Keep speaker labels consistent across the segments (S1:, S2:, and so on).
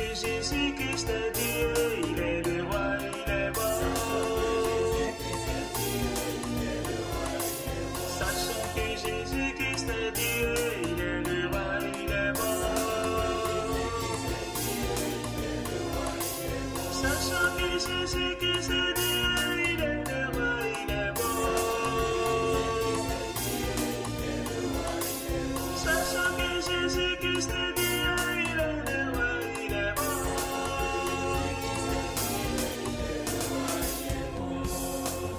S1: que Jésus-Christ est Dieu, il est le roi, il est bon. Sachant que Jésus-Christ est Dieu, il est le roi, il est bon. Sachant que Jésus-Christ est Dieu, il est le roi, il est bon. Sachant que Jésus-Christ est Dieu, il est le roi, il est bon.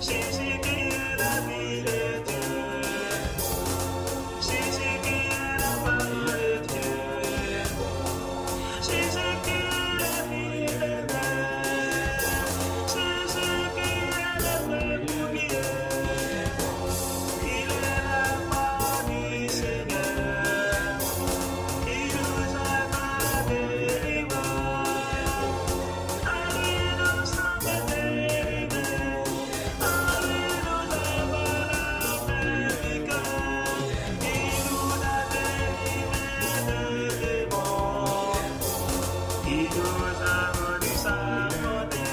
S1: Jésus qui est la vie de Dieu. Jésus qui est la parole de Dieu. Jésus qui est la vie éternelle. Jésus qui est le vrai premier. Il est la parole du Seigneur. Il nous a délivrés. À lui nous sommes délivrés. À lui nous avons la paix du cœur. Il nous a délivrés des démons. Il nous a rendu sa bonté.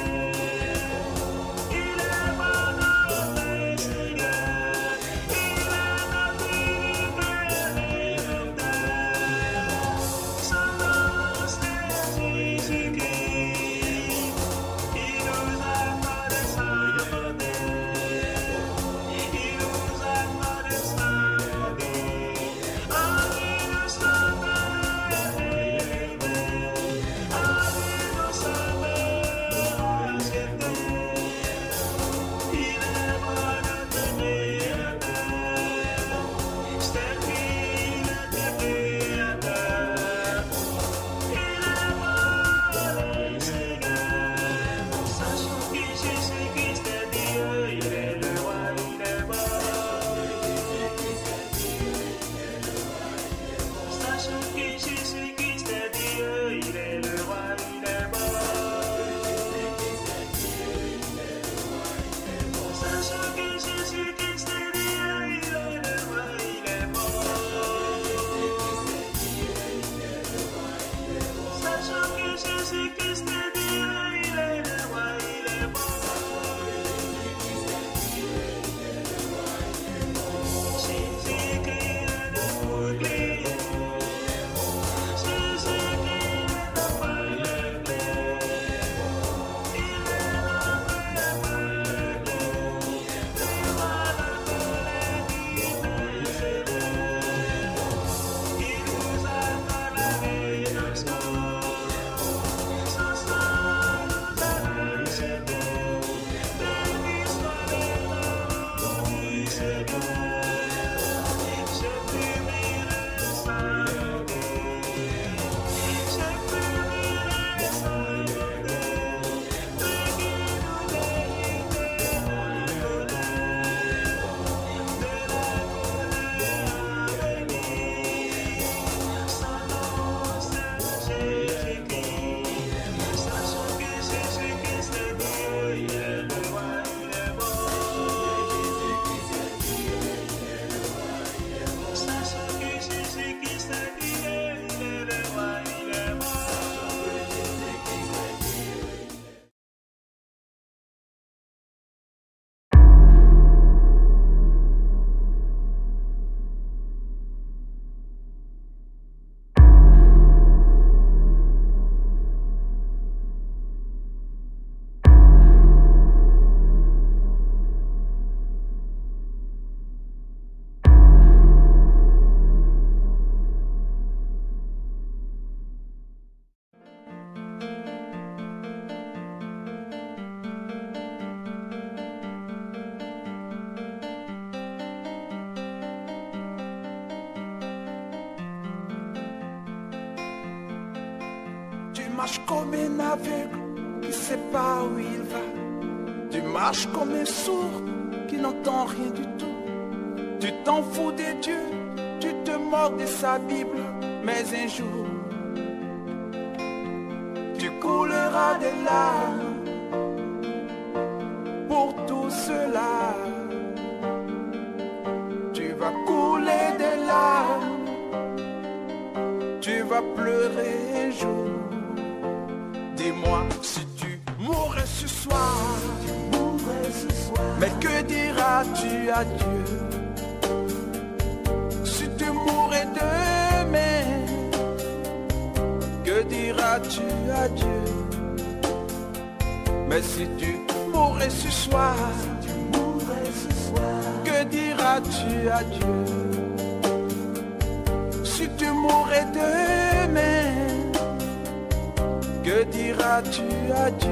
S1: Il est bon notre Seigneur. Il est notre unique rédempteur. Son nom c'est Jésus-Christ. Il nous a accordé sa bonté. Il nous a accordé sa bonté. En lui nous sommes délivrés. En lui nous sommes rachetés. Il est bon notre Créateur. C'est lui notre Créateur. Il est bon le Seigneur. Sachant que Jésus-Christ est Dieu, il est le roi, il est bon. Sachant que Jésus-Christ est Dieu, il est le roi, il est bon. Sachant que Jésus-Christ est Dieu, il est le roi, il est bon. Sachant que Jésus-Christ est Dieu, il est le roi, il est bon. Jésus qui est le bouclier. Jésus qui est la parole clé. Il est notre parole clé. Il va la colère du Seigneur. Il nous a la rédemption. Son sang nous a rachetés. Béni soit le nom du Seigneur. Je publierai sa bonté. Je publierai sa bonté. Lui qui nous délivre de la colère à venir. Son nom c'est Jésus-Christ. Sachant que Jésus-Christ est Dieu, il est le roi, il est bon. Sachant que Jésus-Christ est Dieu, il est le roi, il est bon.
S2: Tu marches comme un aveugle qui sait pas où il va. Tu marches comme un sourd qui n'entend rien du tout. Tu t'en fous des dieux, tu te moques de sa Bible. Mais un jour, tu couleras des larmes pour tout cela. Tu vas couler des larmes, tu vas pleurer un jour. Dis-moi si tu mourrais ce soir, mais que diras-tu à Dieu? Si tu mourrais demain, que diras-tu à Dieu? Mais si tu mourrais ce soir, que diras-tu à Dieu? Si tu mourrais demain, que diras-tu à Dieu?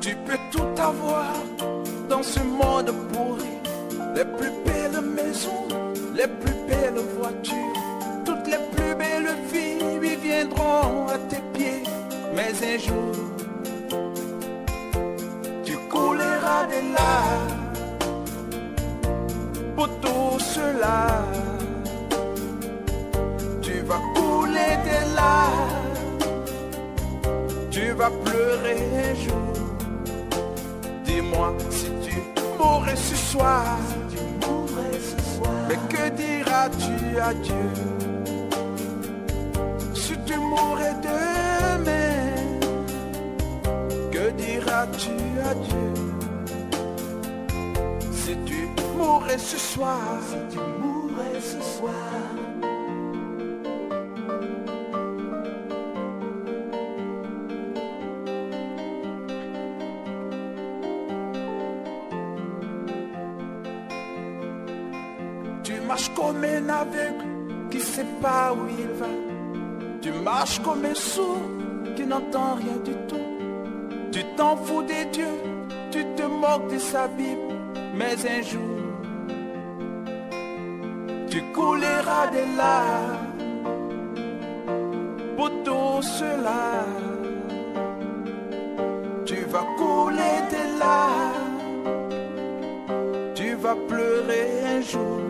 S2: Tu peux tout avoir dans ce monde pourri, les plus belles maisons, les plus belles voitures, toutes les plus belles filles lui viendront à tes pieds. Mais un jour, tu couleras des larmes pour tout cela. Tu vas couler des larmes, tu vas pleurer un jour. Dis-moi si tu mourrais ce soir, mais que diras-tu à Dieu? Si tu mourrais demain, que diras-tu à Dieu? Si tu mourrais ce soir, tu marches comme un aveugle qui sait pas où il va. Tu marches comme un sourd qui n'entend rien du tout. Tu t'en fous des dieux, tu te moques de sa Bible. Mais un jour, tu couleras des larmes pour tout cela. Tu vas couler des larmes, tu vas pleurer un jour.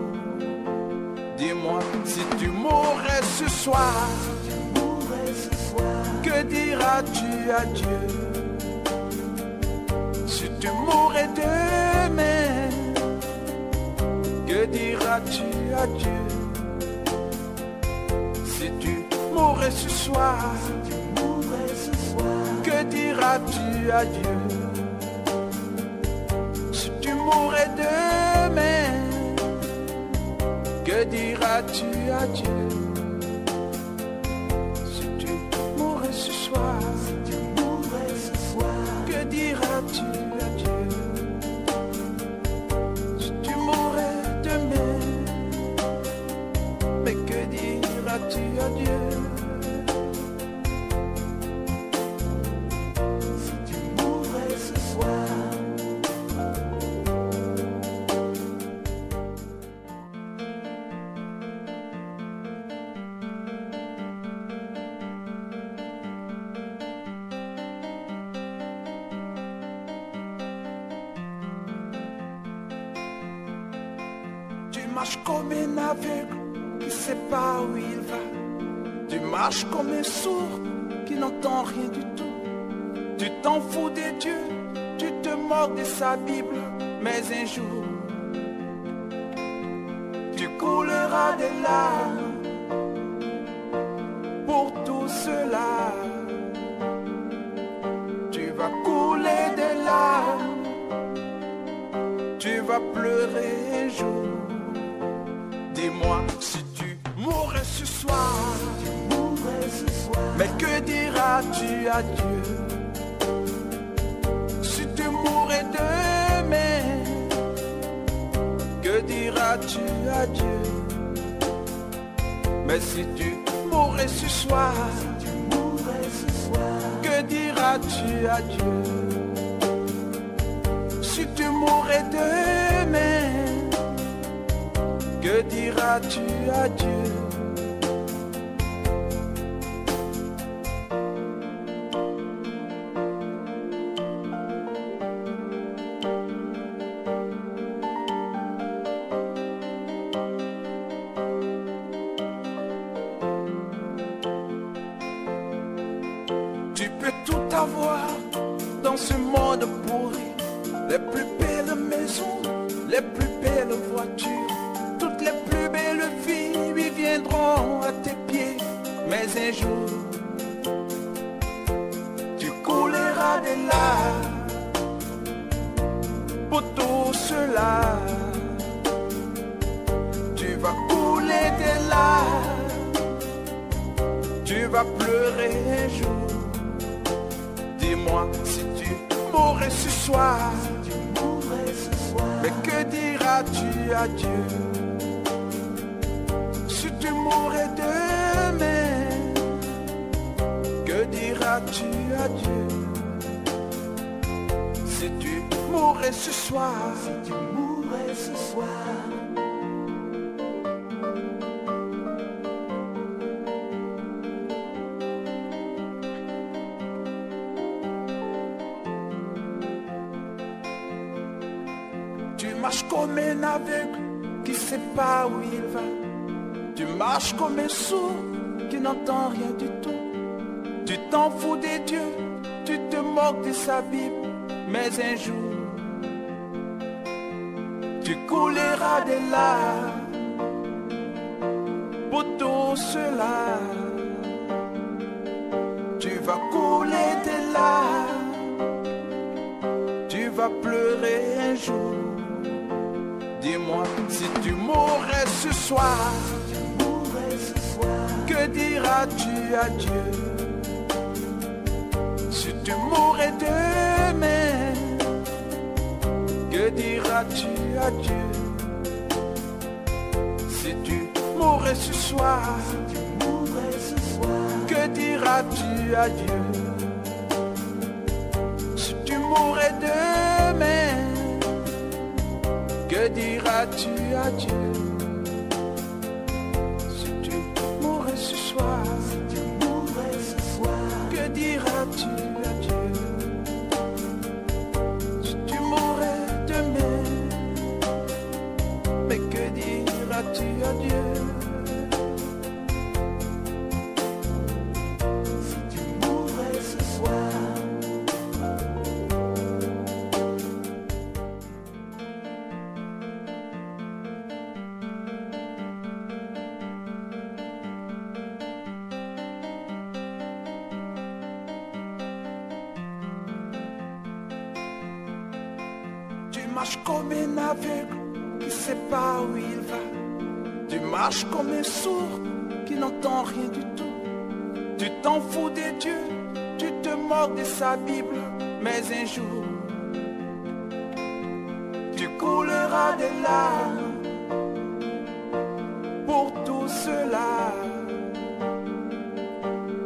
S2: Dis-moi si tu mourrais ce soir, que diras-tu à Dieu? Si tu mourrais demain, que diras-tu à Dieu? Si tu mourrais ce soir, que diras-tu à Dieu? Si tu mourrais demain, que diras-tu à Dieu? Si tu mourrais ce soir, que diras-tu à Dieu? Si tu mourrais demain, mais que diras-tu à Dieu? Si tu mourrais ce soir. Tu marches comme un aveugle qui sait pas où il va. Tu marches comme un sourd qui n'entend rien du tout. Tu t'en fous des dieux, tu te moques de sa Bible. Mais un jour, tu couleras des larmes pour tout cela. Tu vas couler des larmes, tu vas pleurer un jour. Dis-moi si tu mourrais ce soir, mais que diras-tu à Dieu? Si tu mourrais demain, que diras-tu à Dieu? Mais si tu mourrais ce soir, que diras-tu à Dieu? Si tu mourrais demain, que diras-tu à Dieu? Tu peux tout avoir dans ce monde pourri. Les plus belles maisons, les plus belles voitures, toutes les plus belles filles viendront à tes pieds. Mais un jour, tu couleras des larmes pour tout cela. Tu vas couler des larmes, tu vas pleurer un jour. Dis-moi si tu mourrais ce soir, mais que diras-tu à Dieu? Si tu mourrais demain, que diras-tu à Dieu? Si tu mourrais ce soir, tu marches comme un aveugle qui sait pas où il va. Tu marches comme un sourd qui n'entend rien du tout. Tu t'en fous des dieux, tu te moques de sa Bible. Mais un jour, tu couleras des larmes pour tout cela. Tu vas couler des larmes, tu vas pleurer un jour. Dis-moi si tu mourrais ce soir, que diras-tu à Dieu? Si tu mourrais demain, que diras-tu à Dieu? Si tu mourrais ce soir, que diras-tu à Dieu? Si tu mourrais demain, que diras-tu à Dieu? Si tu mourrais ce soir, que diras-tu à Dieu? Si tu mourrais demain, mais que diras-tu à Dieu? Si tu mourrais ce soir. Tu marches comme un aveugle qui sait pas où il va. Tu marches comme un sourd qui n'entend rien du tout. Tu t'en fous des dieux, tu te moques de sa Bible. Mais un jour, tu couleras des larmes pour tout cela.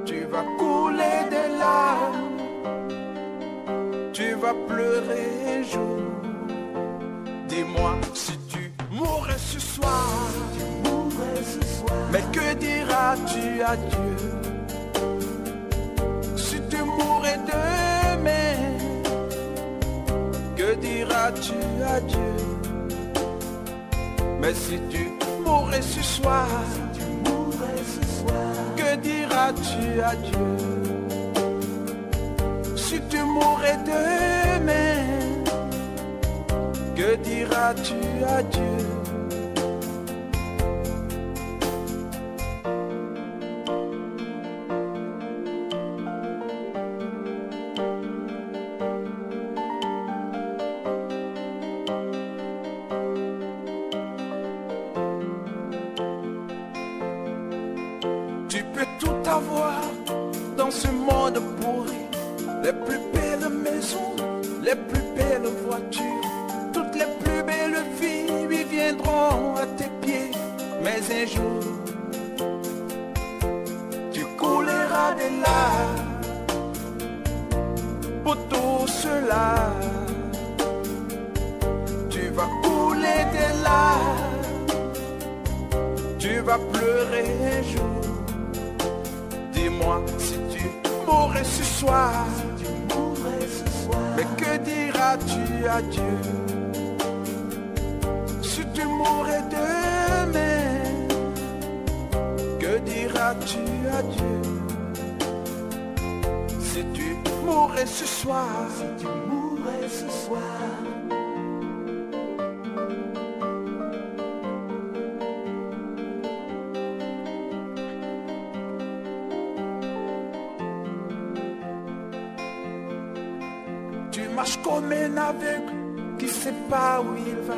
S2: Tu vas couler des larmes, tu vas pleurer un jour. Dis-moi si tu mourrais ce soir, mais que diras-tu à Dieu? Si tu mourrais demain, que diras-tu à Dieu? Mais si tu mourrais ce soir, que diras-tu à Dieu? Si tu mourrais demain, que diras-tu à Dieu? Tu peux tout avoir dans ce monde pourri. Les plus belles maisons, les plus belles voitures, toutes les plus belles filles viendront à tes pieds. Mais un jour, tu couleras des larmes pour tout cela. Tu vas couler des larmes, tu vas pleurer un jour. Dis-moi si tu mourrais ce soir, mais que diras-tu à Dieu? Si tu mourrais demain, que diras-tu à Dieu? Si tu mourrais ce soir, si tu mourrais ce soir, tu marches comme un aveugle qui sait pas où il va.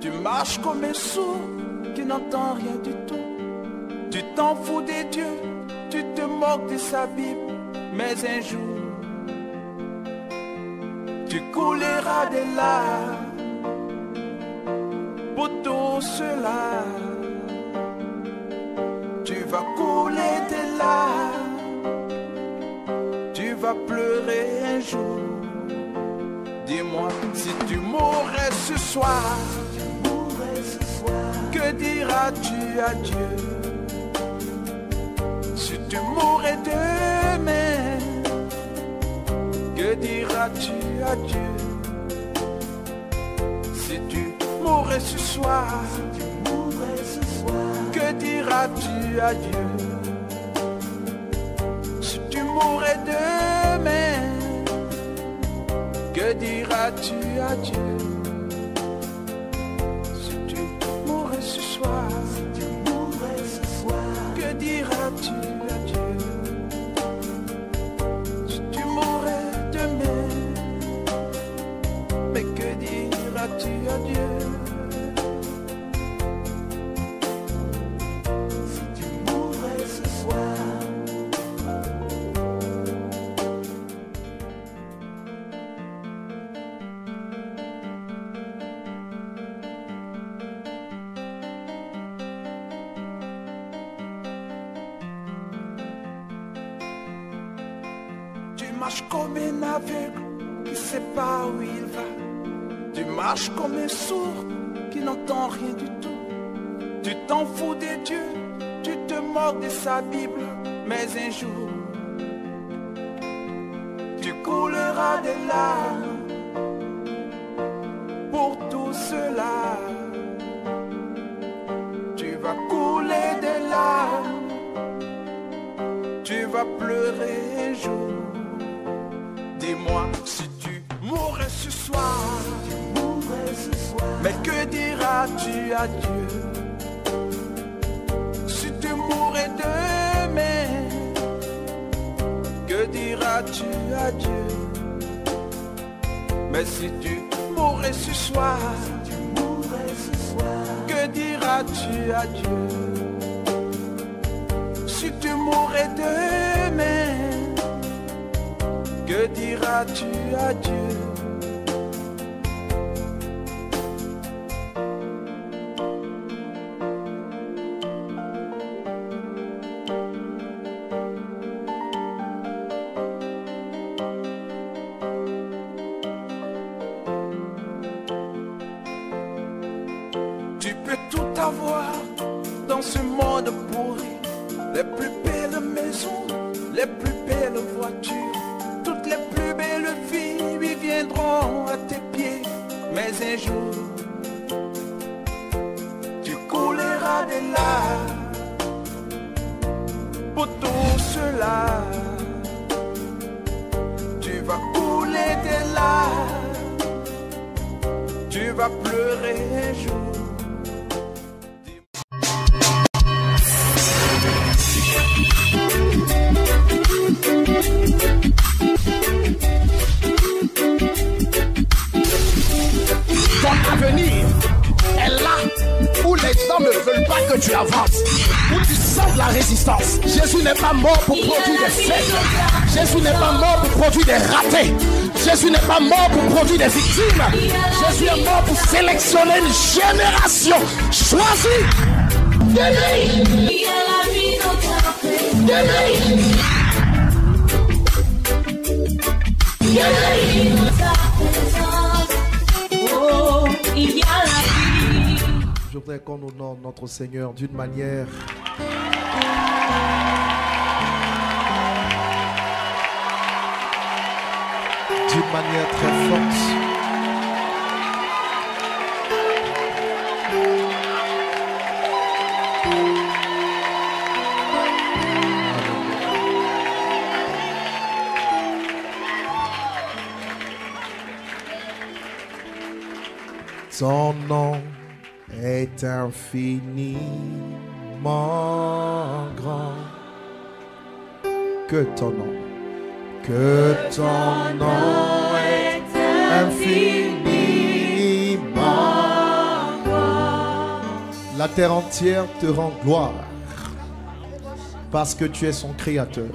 S2: Tu marches comme un sourd qui n'entend rien du tout. Tu t'en fous des dieux, tu te moques de sa Bible. Mais un jour, tu couleras des larmes pour tout cela. Tu vas couler des larmes, tu vas pleurer un jour. Dis-moi, si tu mourrais ce soir, que diras-tu à Dieu? Si tu mourrais demain, que diras-tu à Dieu? Si tu mourrais ce soir, que diras-tu à Dieu? Si tu mourrais demain, que diras-tu à Dieu? Si tu mourrais ce soir, que diras-tu à Dieu? Si tu mourrais demain, mais que diras-tu à Dieu? Si tu mourrais ce soir. Tu marches comme un aveugle qui sait pas où il va. Tu marches comme un sourd qui n'entend rien du tout. Tu t'en fous des dieux, tu te moques de sa Bible. Mais un jour, tu couleras des larmes pour tout cela. Tu vas couler des larmes, tu vas pleurer un jour. Dis-moi, si tu mourrais ce soir, mais que diras-tu à Dieu? Si tu mourrais demain, que diras-tu à Dieu? Mais si tu mourrais ce soir, que diras-tu à Dieu? Si tu mourrais demain, que diras-tu à Dieu? Tu peux tout avoir dans ce monde pourri, les plus belles maisons, les plus belles voitures. Toutes les plus belles filles viendront à tes pieds. Mais un jour, tu couleras des larmes pour tout cela. Tu vas couler des larmes, tu vas pleurer un jour.
S3: L'avenir est là où les gens ne veulent pas que tu avances, où tu sens de la résistance. Jésus n'est pas mort pour produire des faibles. Jésus n'est pas mort pour produire des ratés. Jésus n'est pas mort pour produire des victimes. Jésus est mort pour sélectionner une génération choisie.
S4: Je voudrais qu'on honore notre Seigneur d'une manière très forte.
S3: Ton nom est infiniment grand. Que ton nom est infiniment grand. La terre entière te rend gloire parce que tu es son créateur.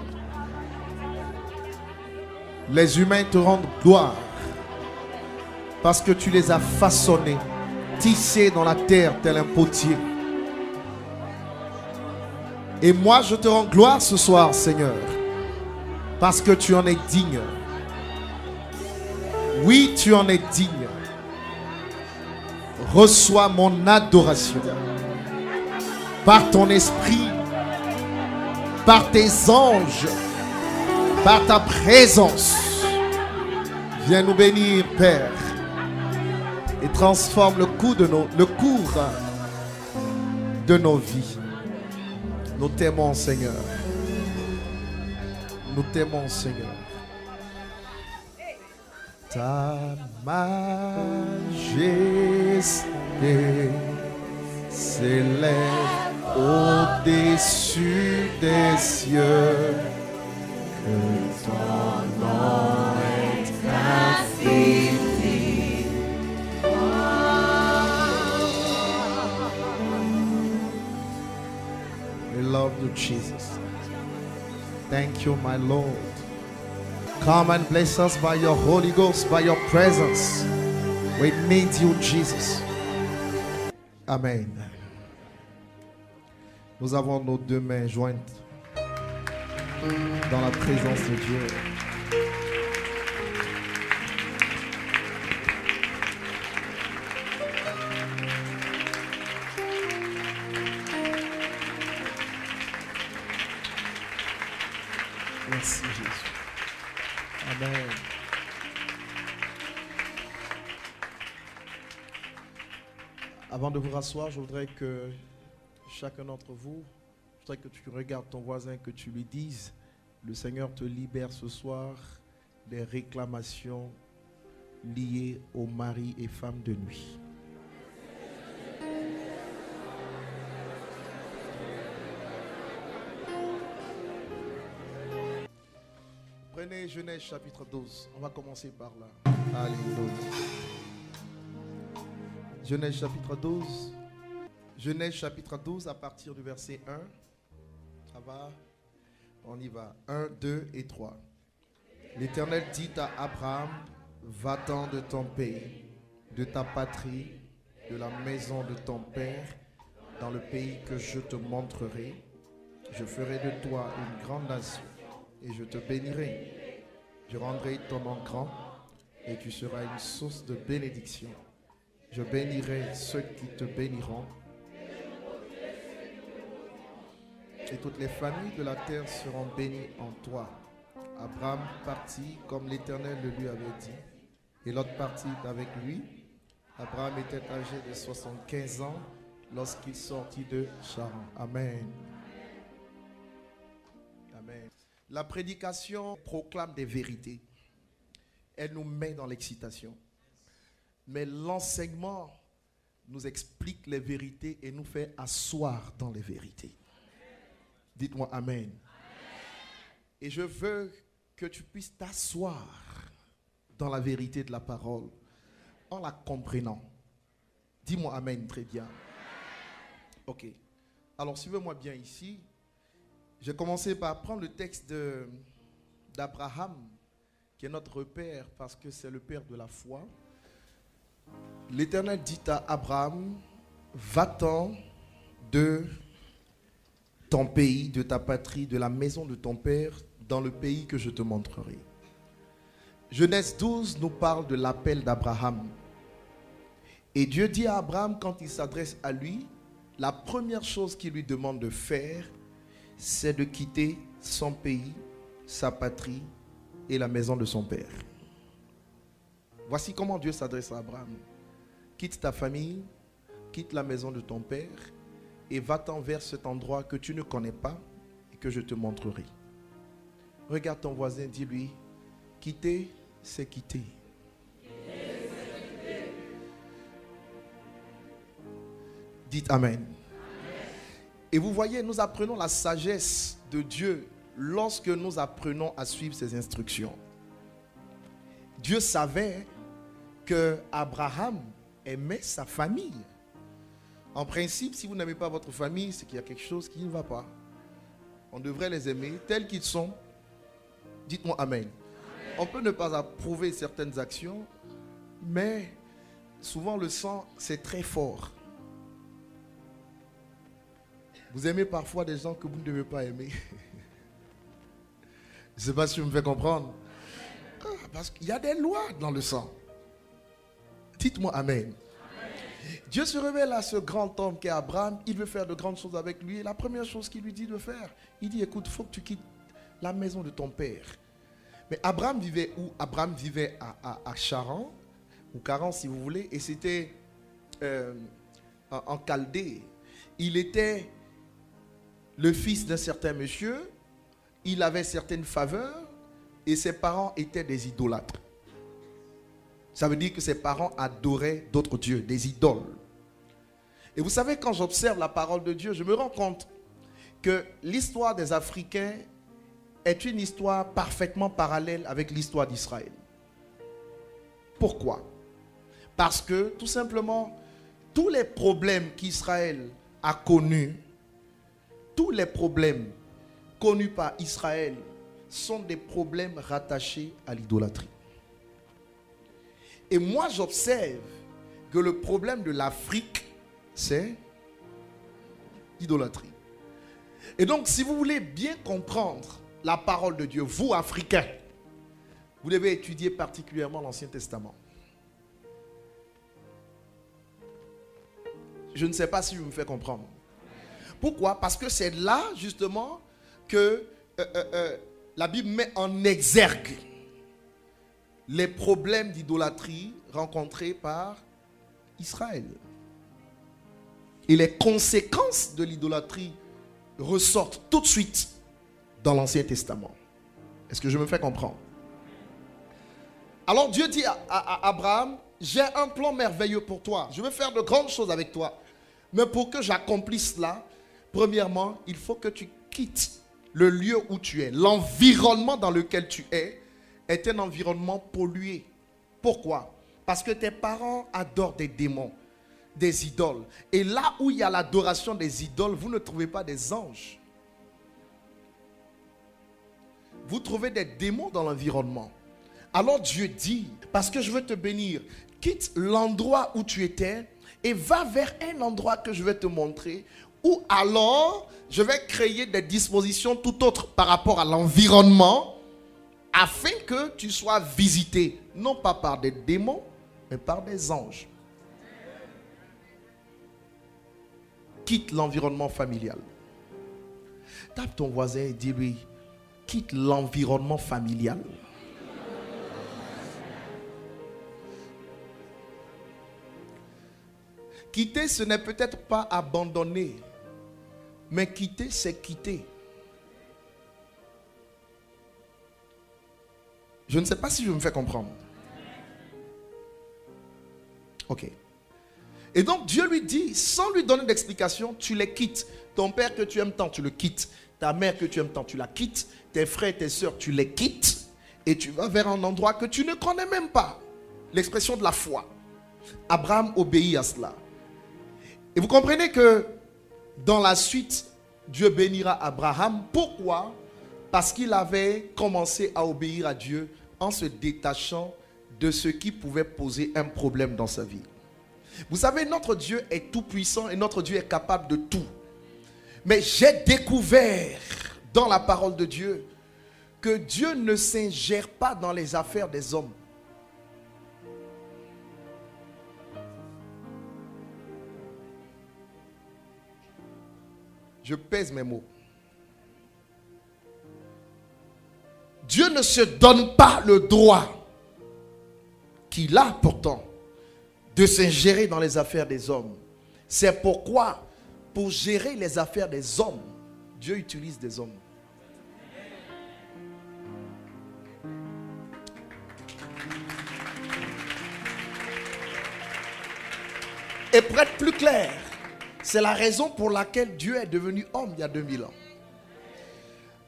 S3: Les humains te rendent gloire parce que tu les as façonnés, tissés dans la terre tel un potier. Et moi, je te rends gloire ce soir, Seigneur, parce que tu en es digne. Oui, tu en es digne. Reçois mon adoration par ton esprit, par tes anges, par ta présence. Viens nous bénir, Père, et transforme le cours de nos vies. Nous t'aimons, Seigneur. Nous t'aimons, Seigneur. Ta majesté s'élève au-dessus des cieux. Que ton nom est infini. We love you, Jesus. Thank you, my Lord. Come and bless us by your Holy Ghost, by your presence. We need you, Jesus. Amen. Nous avons nos deux mains jointes dans la présence de Dieu. Merci Jésus. Amen. Avant de vous rasseoir, je voudrais que chacun d'entre vous, je voudrais que tu regardes ton voisin, que tu lui dises, le Seigneur te libère ce soir des réclamations liées aux maris et femmes de nuit. Prenez Genèse chapitre 12. On va commencer par là. Alléluia. Genèse chapitre 12. Genèse chapitre 12 à partir du verset 1. Ça va? On y va. 1, 2 et 3. L'Éternel dit à Abraham, va-t'en de ton pays, de ta patrie, de la maison de ton père, dans le pays que je te montrerai. Je ferai de toi une grande nation et je te bénirai. Je rendrai ton nom grand et tu seras une source de bénédiction. Je bénirai ceux qui te béniront et toutes les familles de la terre seront bénies en toi. Abraham partit comme l'Éternel le lui avait dit et Lot partit avec lui. Abraham était âgé de 75 ans lorsqu'il sortit de Charan. Amen. Amen. La prédication proclame des vérités. Elle nous met dans l'excitation. Mais l'enseignement nous explique les vérités et nous fait asseoir dans les vérités. Dites-moi Amen. Et je veux que tu puisses t'asseoir dans la vérité de la parole en la comprenant. Dis-moi Amen, très bien. Ok. Alors suivez-moi bien ici. Je vais commencer par prendre le texte d'Abraham, qui est notre père, parce que c'est le père de la foi. L'Éternel dit à Abraham, va-t'en de ton pays, de ta patrie, de la maison de ton père, dans le pays que je te montrerai. Genèse 12 nous parle de l'appel d'Abraham. Et Dieu dit à Abraham, quand il s'adresse à lui, la première chose qu'il lui demande de faire, c'est de quitter son pays, sa patrie et la maison de son père. Voici comment Dieu s'adresse à Abraham. Quitte ta famille, quitte la maison de ton père et va-t'en vers cet endroit que tu ne connais pas et que je te montrerai. Regarde ton voisin, dis-lui, quitter, c'est quitter. Dites Amen. Et vous voyez, nous apprenons la sagesse de Dieu lorsque nous apprenons à suivre ses instructions. Dieu savait que Abraham aimait sa famille. En principe, si vous n'aimez pas votre famille, c'est qu'il y a quelque chose qui ne va pas. On devrait les aimer tels qu'ils sont. Dites-moi Amen. On peut ne pas approuver certaines actions, mais souvent le sang, c'est très fort. Vous aimez parfois des gens que vous ne devez pas aimer. Je ne sais pas si vous me faites comprendre. Parce qu'il y a des lois dans le sang. Dites-moi Amen. Dieu se révèle à ce grand homme qu'est Abraham. Il veut faire de grandes choses avec lui. Et la première chose qu'il lui dit de faire, il dit, écoute, il faut que tu quittes la maison de ton père. Mais Abraham vivait où? Abraham vivait à Charan, ou Charan si vous voulez, et c'était en Chaldée. Il était le fils d'un certain monsieur, il avait certaines faveurs, et ses parents étaient des idolâtres. Ça veut dire que ses parents adoraient d'autres dieux, des idoles. Et vous savez, quand j'observe la parole de Dieu, je me rends compte que l'histoire des Africains est une histoire parfaitement parallèle avec l'histoire d'Israël. Pourquoi? Parce que, tout simplement, tous les problèmes qu'Israël a connus, tous les problèmes connus par Israël sont des problèmes rattachés à l'idolâtrie. Et moi, j'observe que le problème de l'Afrique, c'est l'idolâtrie. Et donc, si vous voulez bien comprendre la parole de Dieu, vous, Africains, vous devez étudier particulièrement l'Ancien Testament. Je ne sais pas si je me fais comprendre. Pourquoi? Parce que c'est là, justement, que la Bible met en exergue les problèmes d'idolâtrie rencontrés par Israël. Et les conséquences de l'idolâtrie ressortent tout de suite dans l'Ancien Testament. Est-ce que je me fais comprendre? Alors Dieu dit à Abraham, j'ai un plan merveilleux pour toi. Je veux faire de grandes choses avec toi. Mais pour que j'accomplisse cela, premièrement, il faut que tu quittes le lieu où tu es. L'environnement dans lequel tu es est un environnement pollué. Pourquoi? Parce que tes parents adorent des démons, des idoles. Et là où il y a l'adoration des idoles, vous ne trouvez pas des anges. Vous trouvez des démons dans l'environnement. Alors Dieu dit, parce que je veux te bénir, quitte l'endroit où tu étais et va vers un endroit que je vais te montrer, où alors je vais créer des dispositions tout autres par rapport à l'environnement, afin que tu sois visité, non pas par des démons, mais par des anges. Quitte l'environnement familial. Tape ton voisin et dis-lui, quitte l'environnement familial. Quitter, ce n'est peut-être pas abandonner, mais quitter, c'est quitter. Je ne sais pas si je me fais comprendre. Ok. Et donc Dieu lui dit, sans lui donner d'explication, tu les quittes. Ton père que tu aimes tant, tu le quittes. Ta mère que tu aimes tant, tu la quittes. Tes frères et tes soeurs, tu les quittes. Et tu vas vers un endroit que tu ne connais même pas. L'expression de la foi. Abraham obéit à cela. Et vous comprenez que dans la suite, Dieu bénira Abraham. Pourquoi? Parce qu'il avait commencé à obéir à Dieu en se détachant de ce qui pouvait poser un problème dans sa vie. Vous savez, notre Dieu est tout puissant et notre Dieu est capable de tout. Mais j'ai découvert dans la parole de Dieu que Dieu ne s'ingère pas dans les affaires des hommes. Je pèse mes mots. Dieu ne se donne pas le droit qu'il a pourtant de s'ingérer dans les affaires des hommes. C'est pourquoi, pour gérer les affaires des hommes, Dieu utilise des hommes. Et pour être plus clair, C'est la raison pour laquelle Dieu est devenu homme il y a 2000 ans.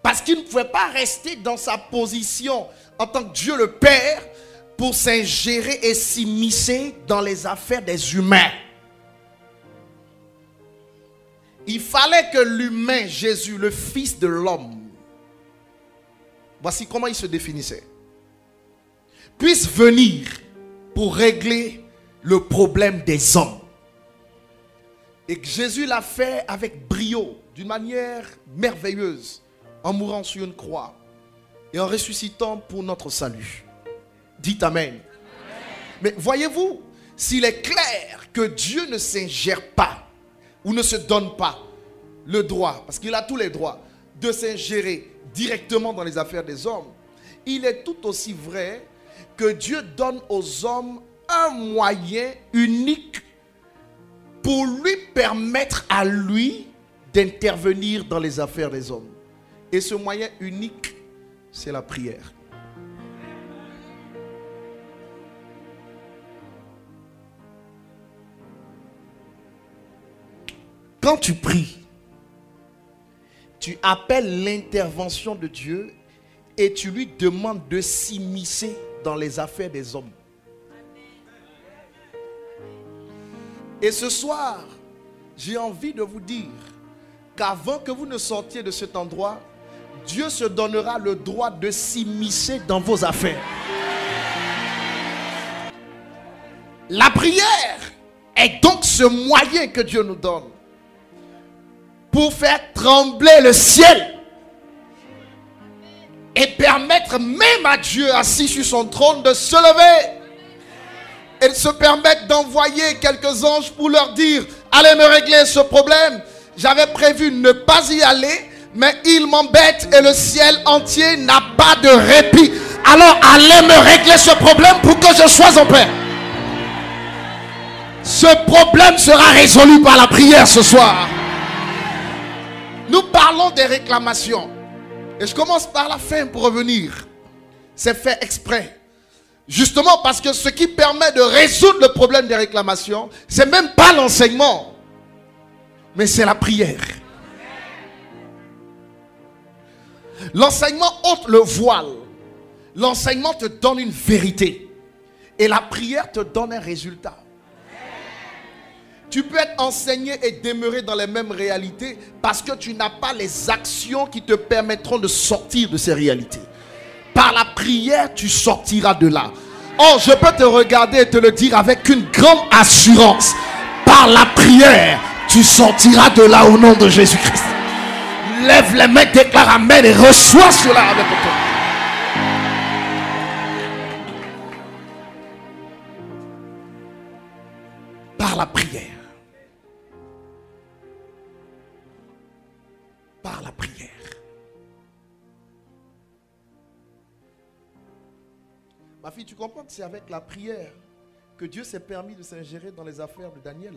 S3: Parce qu'il ne pouvait pas rester dans sa position en tant que Dieu le Père pour s'ingérer et s'immiscer dans les affaires des humains. Il fallait que l'humain, Jésus, le Fils de l'homme, voici comment il se définissait, puisse venir pour régler le problème des hommes. Et que Jésus l'a fait avec brio, d'une manière merveilleuse, en mourant sur une croix et en ressuscitant pour notre salut. Dites Amen. Amen. Mais voyez-vous, s'il est clair que Dieu ne s'ingère pas ou ne se donne pas le droit, parce qu'il a tous les droits, de s'ingérer directement dans les affaires des hommes, il est tout aussi vrai que Dieu donne aux hommes un moyen unique pour lui permettre à lui d'intervenir dans les affaires des hommes. Et ce moyen unique, c'est la prière. Quand tu pries, tu appelles l'intervention de Dieu et tu lui demandes de s'immiscer dans les affaires des hommes. Et ce soir, j'ai envie de vous dire qu'avant que vous ne sortiez de cet endroit, Dieu se donnera le droit de s'immiscer dans vos affaires. La prière est donc ce moyen que Dieu nous donne pour faire trembler le ciel et permettre même à Dieu assis sur son trône de se lever et de se permettre d'envoyer quelques anges pour leur dire: allez me régler ce problème. J'avais prévu ne pas y aller, mais il m'embête et le ciel entier n'a pas de répit. Alors allez me régler ce problème pour que je sois en paix. Ce problème sera résolu par la prière ce soir. Nous parlons des réclamations. Et je commence par la fin pour revenir. C'est fait exprès. Justement parce que ce qui permet de résoudre le problème des réclamations, c'est même pas l'enseignement, mais c'est la prière. L'enseignement ôte le voile. L'enseignement te donne une vérité. Et la prière te donne un résultat. Tu peux être enseigné et demeurer dans les mêmes réalités parce que tu n'as pas les actions qui te permettront de sortir de ces réalités. Par la prière, tu sortiras de là. Oh, je peux te regarder et te le dire avec une grande assurance. Par la prière, tu sortiras de là au nom de Jésus-Christ. Lève les mains, déclare Amen et reçois cela avec toi. Par la prière. Par la prière. Ma fille, tu comprends que c'est avec la prière que Dieu s'est permis de s'ingérer dans les affaires de Daniel.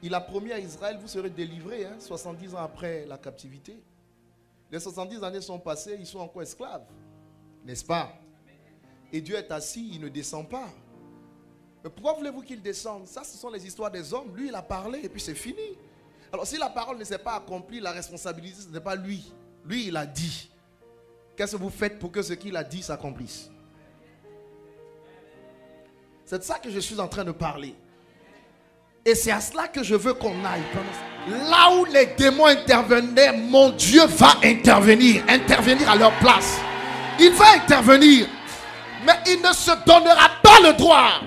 S3: Il a promis à Israël: vous serez délivrés 70 ans après la captivité. Les 70 années sont passées, ils sont encore esclaves. N'est-ce pas? Et Dieu est assis, il ne descend pas. Mais pourquoi voulez-vous qu'il descende? Ça, ce sont les histoires des hommes. Lui, il a parlé et puis c'est fini. Alors si la parole ne s'est pas accomplie, la responsabilité, ce n'est pas lui. Lui, il a dit. Qu'est-ce que vous faites pour que ce qu'il a dit s'accomplisse? C'est de ça que je suis en train de parler. Et c'est à cela que je veux qu'on aille. Là où les démons intervenaient, mon Dieu va intervenir. Intervenir à leur place. Il va intervenir. Mais il ne se donnera pas le droit.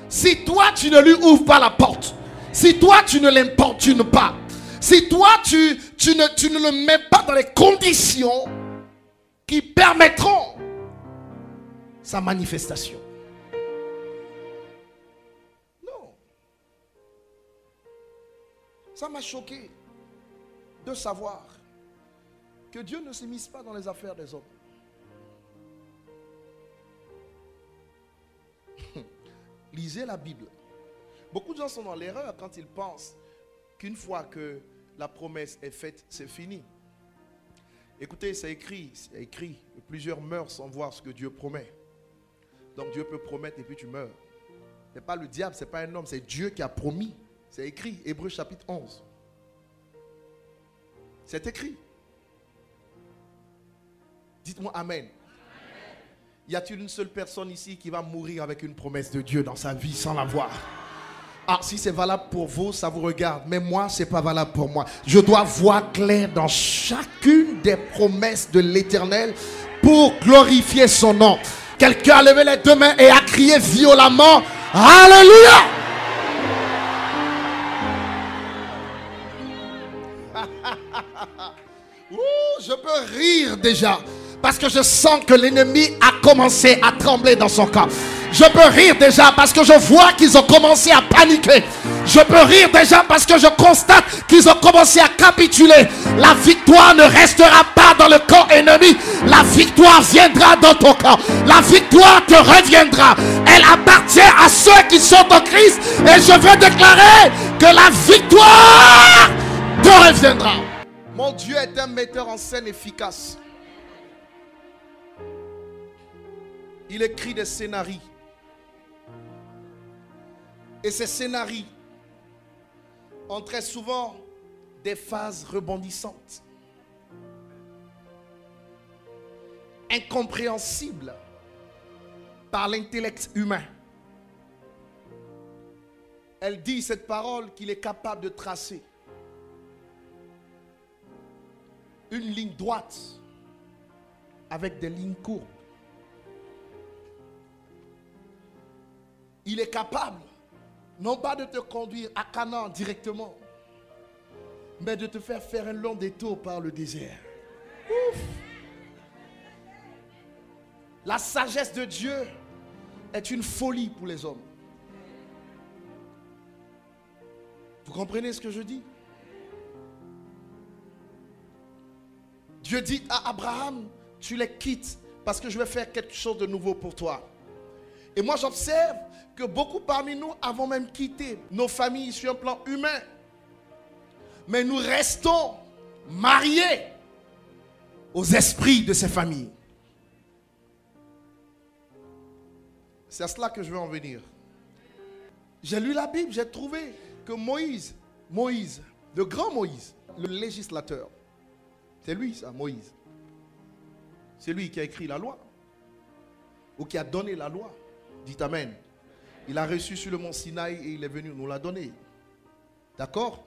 S3: Si toi, tu ne lui ouvres pas la porte. Si toi, tu ne l'importunes pas. Si toi, tu ne le mets pas dans les conditions qui permettront sa manifestation. Non. Ça m'a choqué de savoir que Dieu ne s'immisce pas dans les affaires des hommes. Lisez la Bible. Beaucoup de gens sont dans l'erreur quand ils pensent qu'une fois que la promesse est faite, c'est fini. Écoutez, c'est écrit, plusieurs meurent sans voir ce que Dieu promet. Donc Dieu peut promettre et puis tu meurs. Ce n'est pas le diable, ce n'est pas un homme, c'est Dieu qui a promis C'est écrit, Hébreux chapitre 11. C'est écrit. Dites-moi Amen. Y a-t-il une seule personne ici qui va mourir avec une promesse de Dieu dans sa vie sans la voir? Ah, si c'est valable pour vous, ça vous regarde. Mais moi, ce n'est pas valable pour moi. Je dois voir clair dans chacune des promesses de l'Éternel pour glorifier son nom. Quelqu'un a levé les deux mains et a crié violemment, Alléluia! Je peux rire déjà parce que je sens que l'ennemi a commencé à trembler dans son camp. Je peux rire déjà parce que je vois qu'ils ont commencé à paniquer. Je peux rire déjà parce que je constate qu'ils ont commencé à capituler. La victoire ne restera pas dans le camp ennemi. La victoire viendra dans ton camp. La victoire te reviendra. Elle appartient à ceux qui sont en Christ. Et je veux déclarer que la victoire te reviendra. Mon Dieu est un metteur en scène efficace. Il écrit des scénarios. Et ces scénarios ont très souvent des phases rebondissantes, incompréhensibles par l'intellect humain. Elle dit cette parole qu'il est capable de tracer une ligne droite avec des lignes courbes. Il est capable non pas de te conduire à Canaan directement, mais de te faire un long détour par le désert. Ouf. La sagesse de Dieu est une folie pour les hommes. Vous comprenez ce que je dis? Dieu dit à Abraham, tu les quittes parce que je vais faire quelque chose de nouveau pour toi. Et moi j'observe que beaucoup parmi nous avons même quitté nos familles sur un plan humain. Mais nous restons mariés aux esprits de ces familles. C'est à cela que je veux en venir. J'ai lu la Bible, j'ai trouvé que Moïse, le grand Moïse, le législateur, c'est lui ça, Moïse. C'est lui qui a écrit la loi. Ou qui a donné la loi. Dites Amen. Il a reçu sur le mont Sinaï et il est venu nous la donner. D'accord?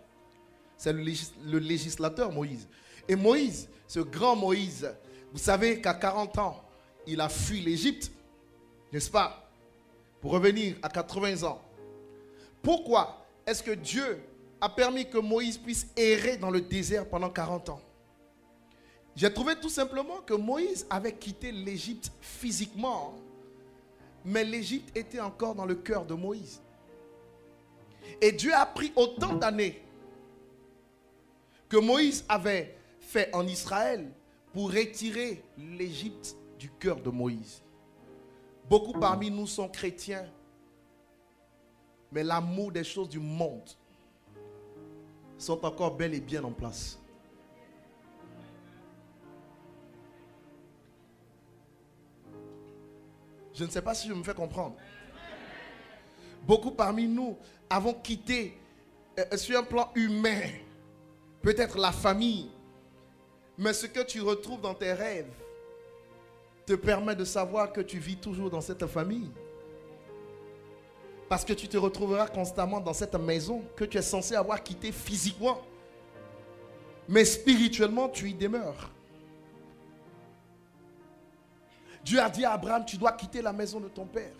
S3: C'est le législateur Moïse. Et Moïse, ce grand Moïse, vous savez qu'à 40 ans, il a fui l'Égypte. N'est-ce pas? Pour revenir à 80 ans. Pourquoi est-ce que Dieu a permis que Moïse puisse errer dans le désert pendant 40 ans? J'ai trouvé tout simplement que Moïse avait quitté l'Égypte physiquement. Mais l'Égypte était encore dans le cœur de Moïse. Et Dieu a pris autant d'années que Moïse avait fait en Israël pour retirer l'Égypte du cœur de Moïse. Beaucoup parmi nous sont chrétiens, mais l'amour des choses du monde sont encore bel et bien en place. Je ne sais pas si je me fais comprendre. Beaucoup parmi nous avons quitté sur un plan humain, peut-être la famille, mais ce que tu retrouves dans tes rêves te permet de savoir que tu vis toujours dans cette famille. Parce que tu te retrouveras constamment dans cette maison que tu es censé avoir quitté physiquement. Mais spirituellement, tu y demeures. Dieu a dit à Abraham, tu dois quitter la maison de ton père.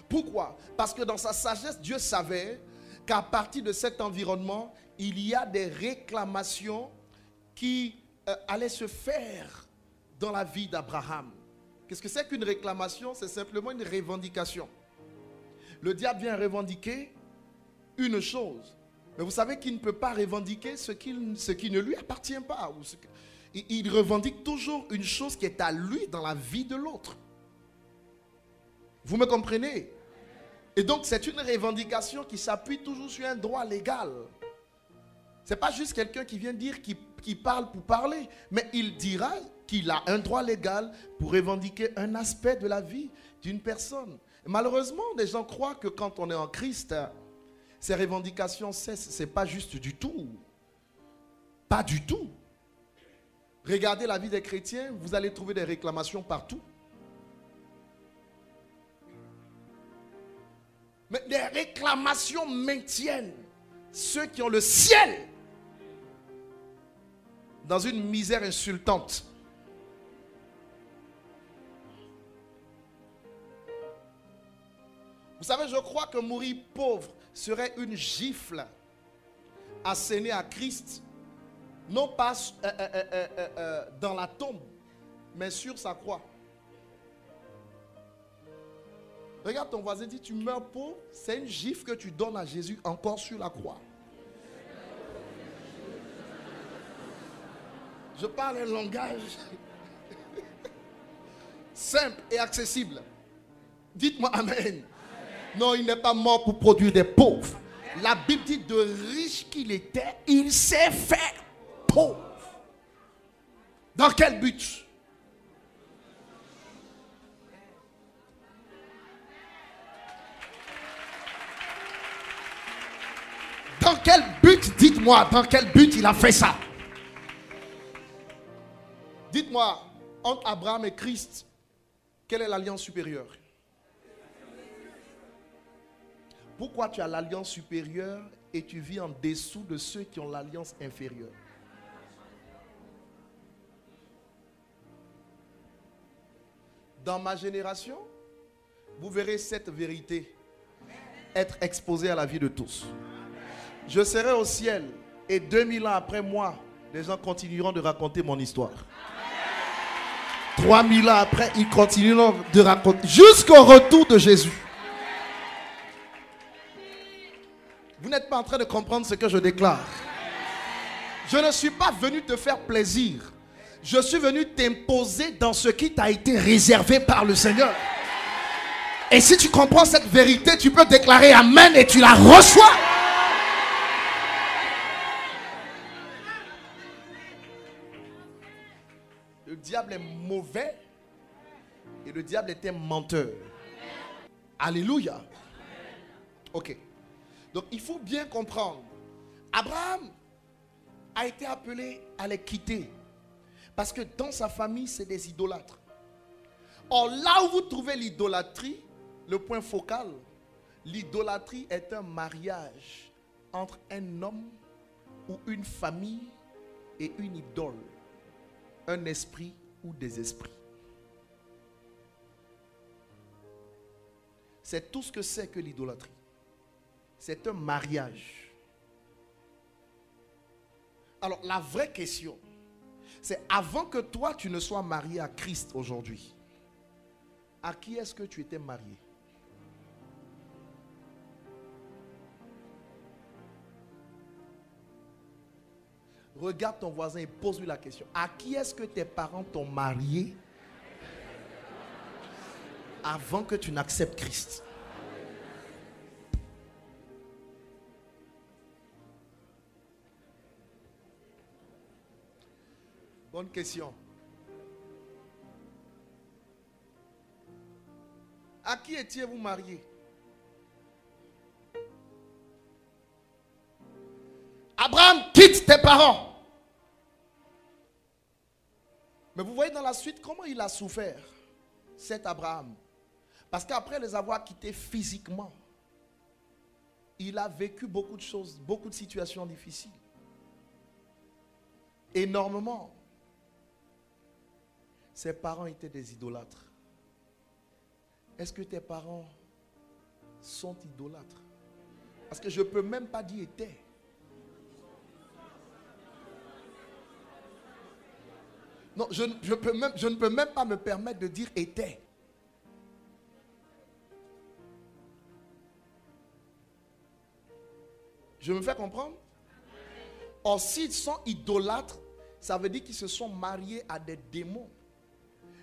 S3: Pourquoi? Parce que dans sa sagesse, Dieu savait qu'à partir de cet environnement, il y a des réclamations qui allaient se faire dans la vie d'Abraham. Qu'est-ce que c'est qu'une réclamation? C'est simplement une revendication. Le diable vient revendiquer une chose. Mais vous savez qu'il ne peut pas revendiquer ce qui ne lui appartient pas. Il revendique toujours une chose qui est à lui dans la vie de l'autre. Vous me comprenez? Et donc c'est une revendication qui s'appuie toujours sur un droit légal. Ce n'est pas juste quelqu'un qui vient dire qu'il parle pour parler, mais il dira qu'il a un droit légal pour revendiquer un aspect de la vie d'une personne. Malheureusement, les gens croient que quand on est en Christ, Ces revendications cessent. Ce n'est pas juste du tout. Pas du tout. Regardez la vie des chrétiens, vous allez trouver des réclamations partout. Mais les réclamations maintiennent ceux qui ont le ciel dans une misère insultante. Vous savez, je crois que mourir pauvre serait une gifle assénée à Christ, non pas dans la tombe, mais sur sa croix. Regarde ton voisin, dit tu meurs pauvre, c'est une gifle que tu donnes à Jésus encore sur la croix. Je parle un langage simple et accessible. Dites-moi amen. Non, il n'est pas mort pour produire des pauvres. La Bible dit de riche qu'il était, il s'est fait pauvre. Dans quel but? Dans quel but, dites-moi, dans quel but il a fait ça? Dites-moi, entre Abraham et Christ, quelle est l'alliance supérieure? Pourquoi tu as l'alliance supérieure et tu vis en dessous de ceux qui ont l'alliance inférieure? Dans ma génération, vous verrez cette vérité être exposée à la vie de tous. Je serai au ciel et 2000 ans après moi, les gens continueront de raconter mon histoire. 3000 ans après, ils continueront de raconter jusqu'au retour de Jésus. Vous n'êtes pas en train de comprendre ce que je déclare. Je ne suis pas venu te faire plaisir. Je suis venu t'imposer dans ce qui t'a été réservé par le Seigneur. Et si tu comprends cette vérité, tu peux déclarer Amen et tu la reçois. Le diable est mauvais et le diable est un menteur. Alléluia. Ok. Donc il faut bien comprendre. Abraham a été appelé à les quitter. Parce que dans sa famille, c'est des idolâtres. Or, là où vous trouvez l'idolâtrie, le point focal, l'idolâtrie est un mariage entre un homme ou une famille et une idole. Un esprit ou des esprits. C'est tout ce que c'est que l'idolâtrie. C'est un mariage. Alors, la vraie question, c'est avant que toi, tu ne sois marié à Christ aujourd'hui, à qui est-ce que tu étais marié? Regarde ton voisin et pose-lui la question. À qui est-ce que tes parents t'ont marié avant que tu n'acceptes Christ? Bonne question. À qui étiez-vous marié? Abraham quitte tes parents. Mais vous voyez dans la suite comment il a souffert, cet Abraham. Parce qu'après les avoir quittés physiquement, il a vécu beaucoup de choses, beaucoup de situations difficiles. Énormément. Ses parents étaient des idolâtres. Est-ce que tes parents sont idolâtres? Parce que je ne peux même pas dire étaient. Non, je ne peux même pas me permettre de dire étaient. Je me fais comprendre? Or, s'ils sont idolâtres, ça veut dire qu'ils se sont mariés à des démons.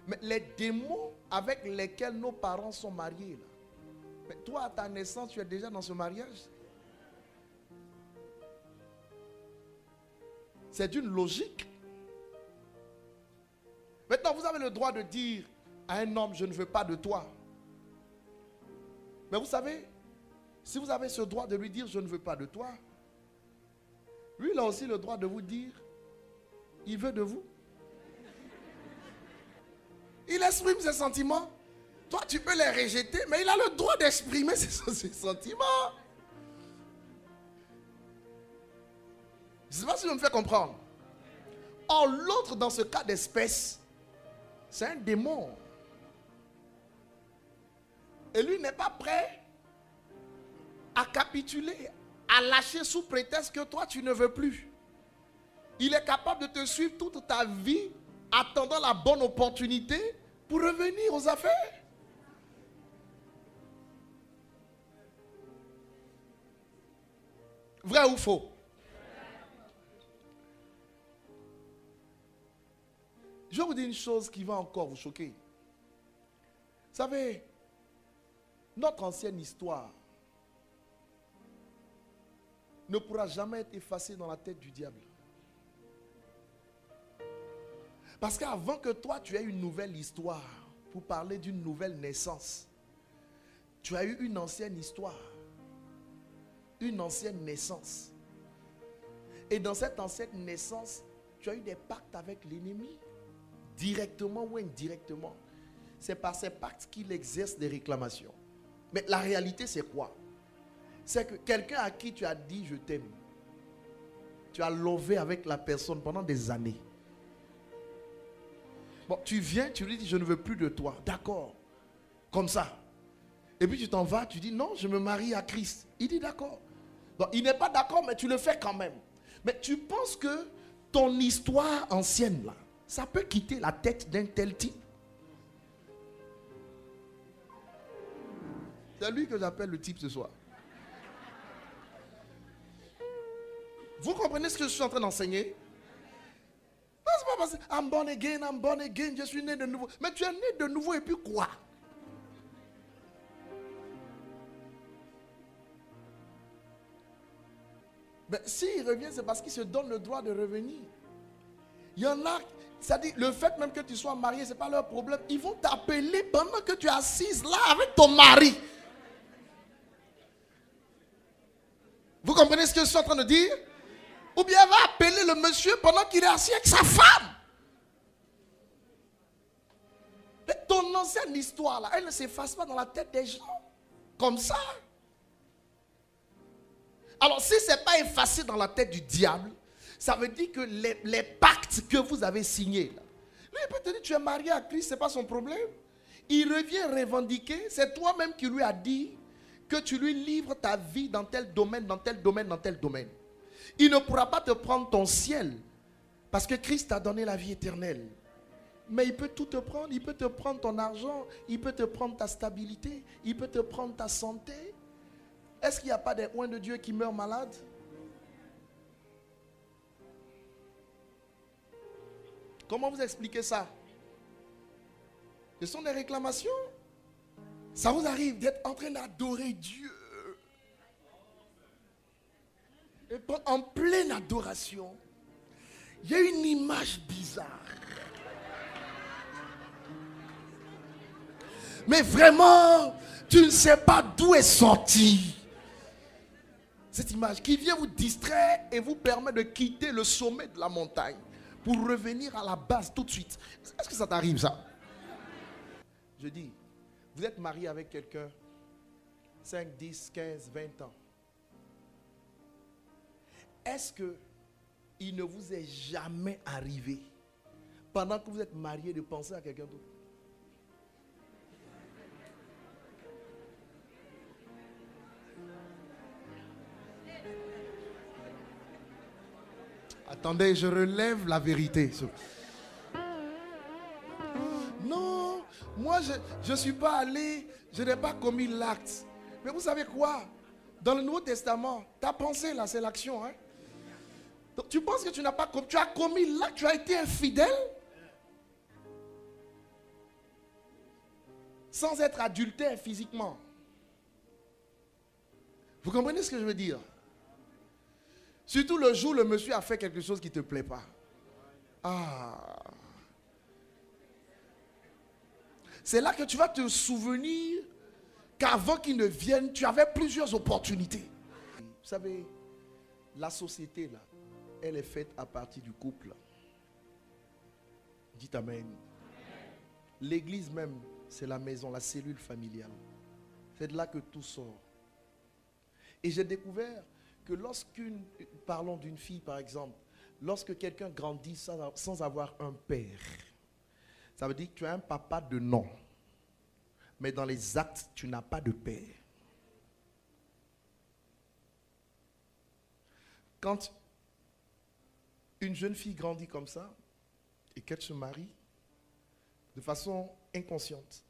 S3: Mais les démons avec lesquels nos parents sont mariés, là, mais toi, à ta naissance, tu es déjà dans ce mariage. C'est d'une logique. Maintenant, vous avez le droit de dire à un homme, je ne veux pas de toi. Mais vous savez, Si vous avez ce droit de lui dire, je ne veux pas de toi, lui, il a aussi le droit de vous dire, il veut de vous. Il exprime ses sentiments. Toi, tu peux les rejeter, mais il a le droit d'exprimer ses sentiments. Je ne sais pas si je me fais comprendre. Or, l'autre, dans ce cas d'espèce, c'est un démon. Et lui n'est pas prêt à capituler, à lâcher sous prétexte que toi, tu ne veux plus. Il est capable de te suivre toute ta vie, attendant la bonne opportunité pour revenir aux affaires. Vrai ou faux? Je vais vous dire une chose qui va encore vous choquer. Vous savez, notre ancienne histoire ne pourra jamais être effacée dans la tête du diable. Parce qu'avant que toi tu aies une nouvelle histoire, pour parler d'une nouvelle naissance, tu as eu une ancienne histoire, une ancienne naissance. Et dans cette ancienne naissance, tu as eu des pactes avec l'ennemi, directement ou indirectement. C'est par ces pactes qu'il exerce des réclamations. Mais la réalité, c'est quoi? C'est que quelqu'un à qui tu as dit je t'aime, tu as lové avec la personne pendant des années. Bon, tu viens, tu lui dis je ne veux plus de toi. D'accord. Comme ça. Et puis tu t'en vas, tu dis non, je me marie à Christ. Il dit d'accord. Bon, il n'est pas d'accord, mais tu le fais quand même. Mais tu penses que ton histoire ancienne là, ça peut quitter la tête d'un tel type? C'est lui que j'appelle le type ce soir. Vous comprenez ce que je suis en train d'enseigner? Non, c'est pas parce que I'm born again, je suis né de nouveau. Mais tu es né de nouveau et puis quoi? Mais s'il revient, c'est parce qu'il se donne le droit de revenir. Il y en a, c'est-à-dire le fait même que tu sois marié, ce n'est pas leur problème. Ils vont t'appeler pendant que tu es assise là avec ton mari. Vous comprenez ce que je suis en train de dire? Ou bien elle va appeler le monsieur pendant qu'il est assis avec sa femme. Mais ton ancienne histoire là, elle ne s'efface pas dans la tête des gens. Comme ça. Alors si ce n'est pas effacé dans la tête du diable, ça veut dire que les pactes que vous avez signés là, lui il peut te dire tu es marié à Christ, ce n'est pas son problème. Il revient revendiquer, c'est toi-même qui lui a dit que tu lui livres ta vie dans tel domaine, dans tel domaine, dans tel domaine. Il ne pourra pas te prendre ton ciel parce que Christ t'a donné la vie éternelle. Mais il peut tout te prendre. Il peut te prendre ton argent, il peut te prendre ta stabilité, il peut te prendre ta santé. Est-ce qu'il n'y a pas des oints de Dieu qui meurent malades? Comment vous expliquez ça? Ce sont des réclamations. Ça vous arrive d'être en train d'adorer Dieu. Et en pleine adoration, il y a une image bizarre. Mais vraiment, tu ne sais pas d'où est sortie cette image qui vient vous distraire et vous permet de quitter le sommet de la montagne pour revenir à la base tout de suite. Est-ce que ça t'arrive ça? Je dis, vous êtes marié avec quelqu'un 5, 10, 15, 20 ans. Est-ce que il ne vous est jamais arrivé pendant que vous êtes marié de penser à quelqu'un d'autre? Attendez, je relève la vérité. Non, moi je ne suis pas allé, je n'ai pas commis l'acte. Mais vous savez quoi? Dans le Nouveau Testament, ta pensée là, c'est l'action. Hein? Donc tu penses que tu n'as pas commis, tu as commis l'acte, tu as été infidèle sans être adultère physiquement. Vous comprenez ce que je veux dire? Surtout le jour où le monsieur a fait quelque chose qui ne te plaît pas. Ah. C'est là que tu vas te souvenir qu'avant qu'il ne vienne, tu avais plusieurs opportunités. Vous savez, la société, là, elle est faite à partir du couple. Dites Amen. L'église même, c'est la maison, la cellule familiale. C'est de là que tout sort. Et j'ai découvert que parlons d'une fille par exemple, lorsque quelqu'un grandit sans avoir un père, ça veut dire que tu as un papa de nom, mais dans les actes, tu n'as pas de père. Quand une jeune fille grandit comme ça, et qu'elle se marie, de façon inconsciente,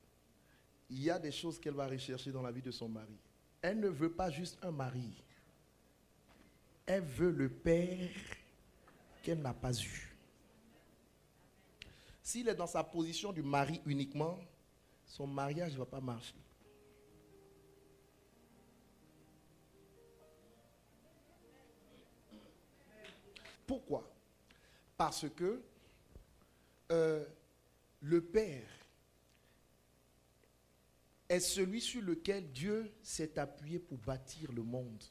S3: il y a des choses qu'elle va rechercher dans la vie de son mari. Elle ne veut pas juste un mari. Elle veut le père qu'elle n'a pas eu. S'il est dans sa position du mari uniquement, son mariage ne va pas marcher. Pourquoi? Parce que le père est celui sur lequel Dieu s'est appuyé pour bâtir le monde.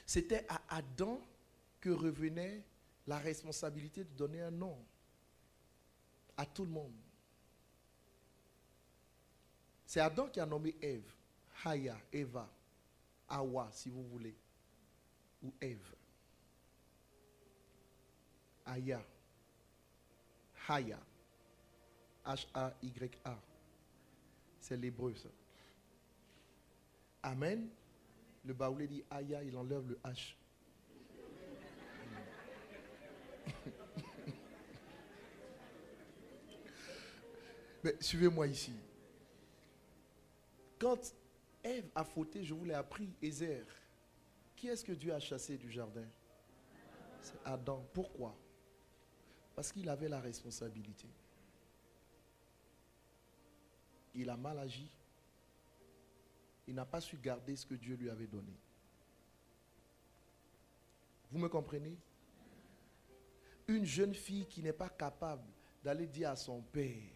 S3: C'était à Adam que revenait la responsabilité de donner un nom à tout le monde. C'est Adam qui a nommé Ève, Haya, Eva, Hawa si vous voulez, ou Ève. Haya, Haya, H-A-Y-A. C'est l'hébreu ça. Amen. Le baoulé dit Haya, il enlève le H. Mais suivez-moi ici. Quand Ève a fauté, je vous l'ai appris, Ézer, qui est-ce que Dieu a chassé du jardin? C'est Adam. Pourquoi? Parce qu'il avait la responsabilité. Il a mal agi. Il n'a pas su garder ce que Dieu lui avait donné. Vous me comprenez? Une jeune fille qui n'est pas capable d'aller dire à son père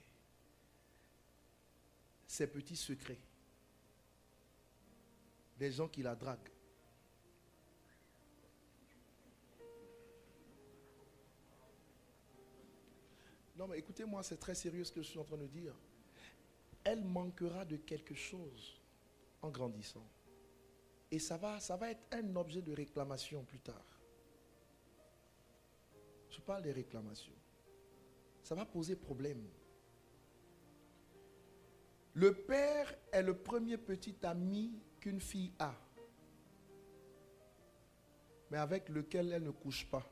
S3: ses petits secrets. Des gens qui la draguent. Non mais écoutez-moi, c'est très sérieux ce que je suis en train de dire. Elle manquera de quelque chose en grandissant. Et ça va être un objet de réclamation plus tard. Je parle des réclamations. Ça va poser problème. Le père est le premier petit ami qu'une fille a, mais avec lequel elle ne couche pas.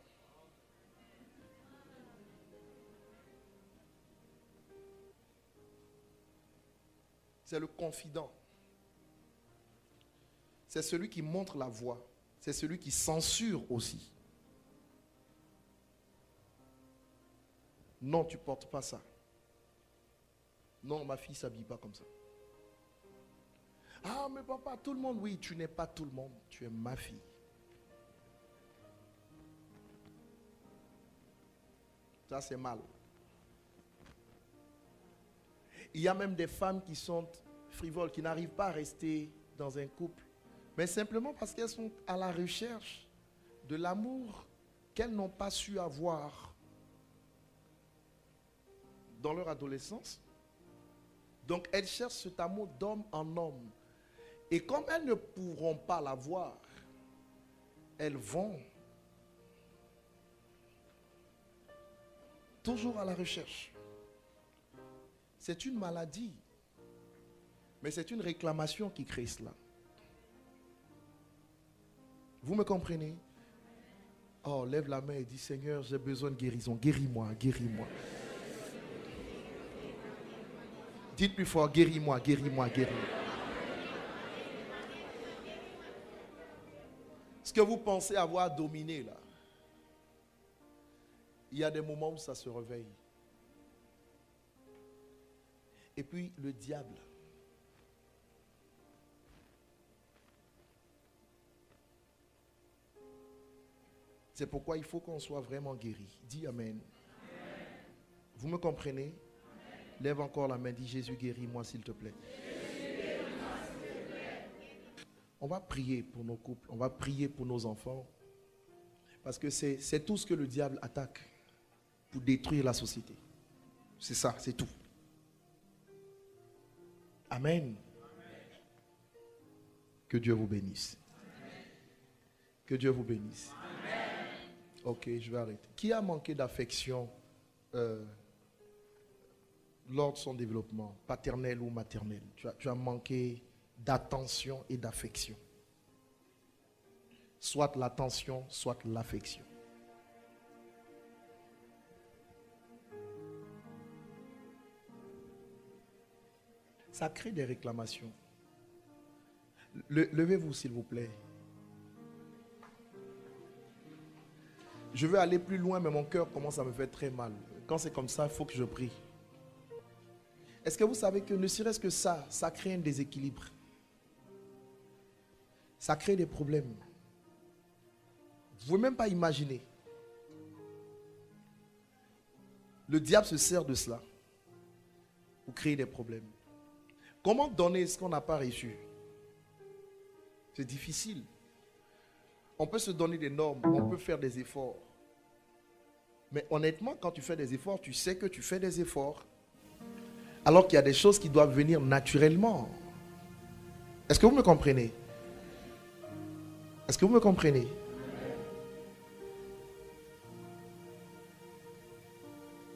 S3: C'est le confident. C'est celui qui montre la voie. C'est celui qui censure aussi. Non, tu ne portes pas ça. Non, ma fille ne s'habille pas comme ça. Ah, mais papa, tout le monde. Oui, tu n'es pas tout le monde. Tu es ma fille. Ça, c'est mal. Il y a même des femmes qui sont frivoles, qui n'arrivent pas à rester dans un couple, mais simplement parce qu'elles sont à la recherche de l'amour qu'elles n'ont pas su avoir dans leur adolescence. Donc elles cherchent cet amour d'homme en homme. Et comme elles ne pourront pas l'avoir, elles vont toujours à la recherche. C'est une maladie. Mais c'est une réclamation qui crée cela. Vous me comprenez? Oh, lève la main et dis, Seigneur, j'ai besoin de guérison. Guéris-moi, guéris-moi. Dites plus fort, guéris-moi, guéris-moi, guéris-moi. Ce que vous pensez avoir dominé là, il y a des moments où ça se réveille. Et puis le diable. C'est pourquoi il faut qu'on soit vraiment guéri. Dis Amen. Vous me comprenez? Lève encore la main, dis Jésus, guéris-moi s'il te plaît.
S4: On va prier pour nos couples, on va prier pour nos enfants. Parce que c'est tout ce que le diable attaque pour détruire la société. C'est ça, c'est tout. Amen. Que Dieu vous bénisse. Que Dieu vous bénisse. Ok, je vais arrêter. Qui a manqué d'affection lors de son développement, paternel ou maternel? Tu as manqué d'attention et d'affection. Soit l'attention, soit l'affection. Ça crée des réclamations. Levez-vous s'il vous plaît. Je veux aller plus loin, mais mon cœur commence à me faire très mal. Quand c'est comme ça, il faut que je prie. Est-ce que vous savez que ne serait-ce que ça crée un déséquilibre? Ça crée des problèmes. Vous ne pouvez même pas imaginer. Le diable se sert de cela pour créer des problèmes. Comment donner ce qu'on n'a pas reçu? C'est difficile. On peut se donner des normes, on peut faire des efforts. Mais honnêtement, quand tu fais des efforts, tu sais que tu fais des efforts. Alors qu'il y a des choses qui doivent venir naturellement. Est-ce que vous me comprenez? Est-ce que vous me comprenez?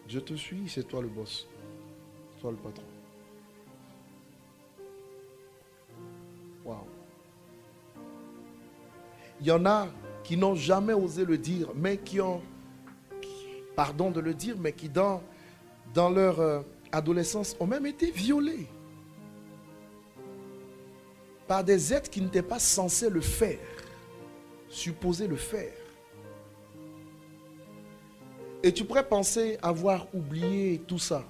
S4: Je te suis, c'est toi le boss. C'est toi le patron. Waouh. Il y en a qui n'ont jamais osé le dire, mais qui ont, pardon de le dire, mais qui dans leur adolescence ont même été violés par des êtres qui n'étaient pas censés le faire, supposés le faire. Et tu pourrais penser avoir oublié tout ça.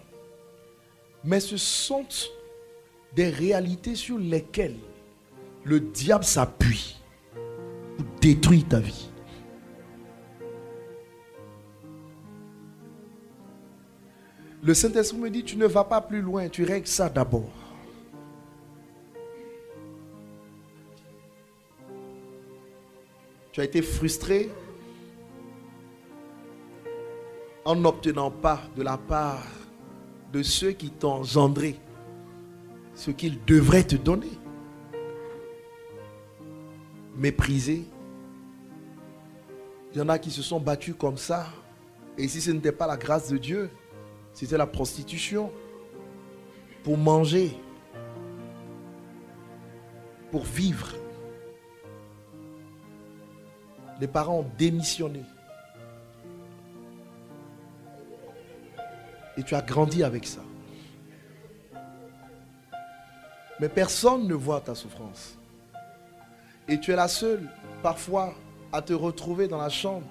S4: Mais ce sont des réalités sur lesquelles le diable s'appuie pour détruire ta vie. Le Saint-Esprit me dit, tu ne vas pas plus loin, tu règles ça d'abord. Tu as été frustré en n'obtenant pas de la part de ceux qui t'ont engendré ce qu'ils devraient te donner. Méprisé. Il y en a qui se sont battus comme ça. Et si ce n'était pas la grâce de Dieu, c'était la prostitution. Pour manger. Pour vivre. Les parents ont démissionné. Et tu as grandi avec ça. Mais personne ne voit ta souffrance. Et tu es la seule, parfois, à te retrouver dans la chambre,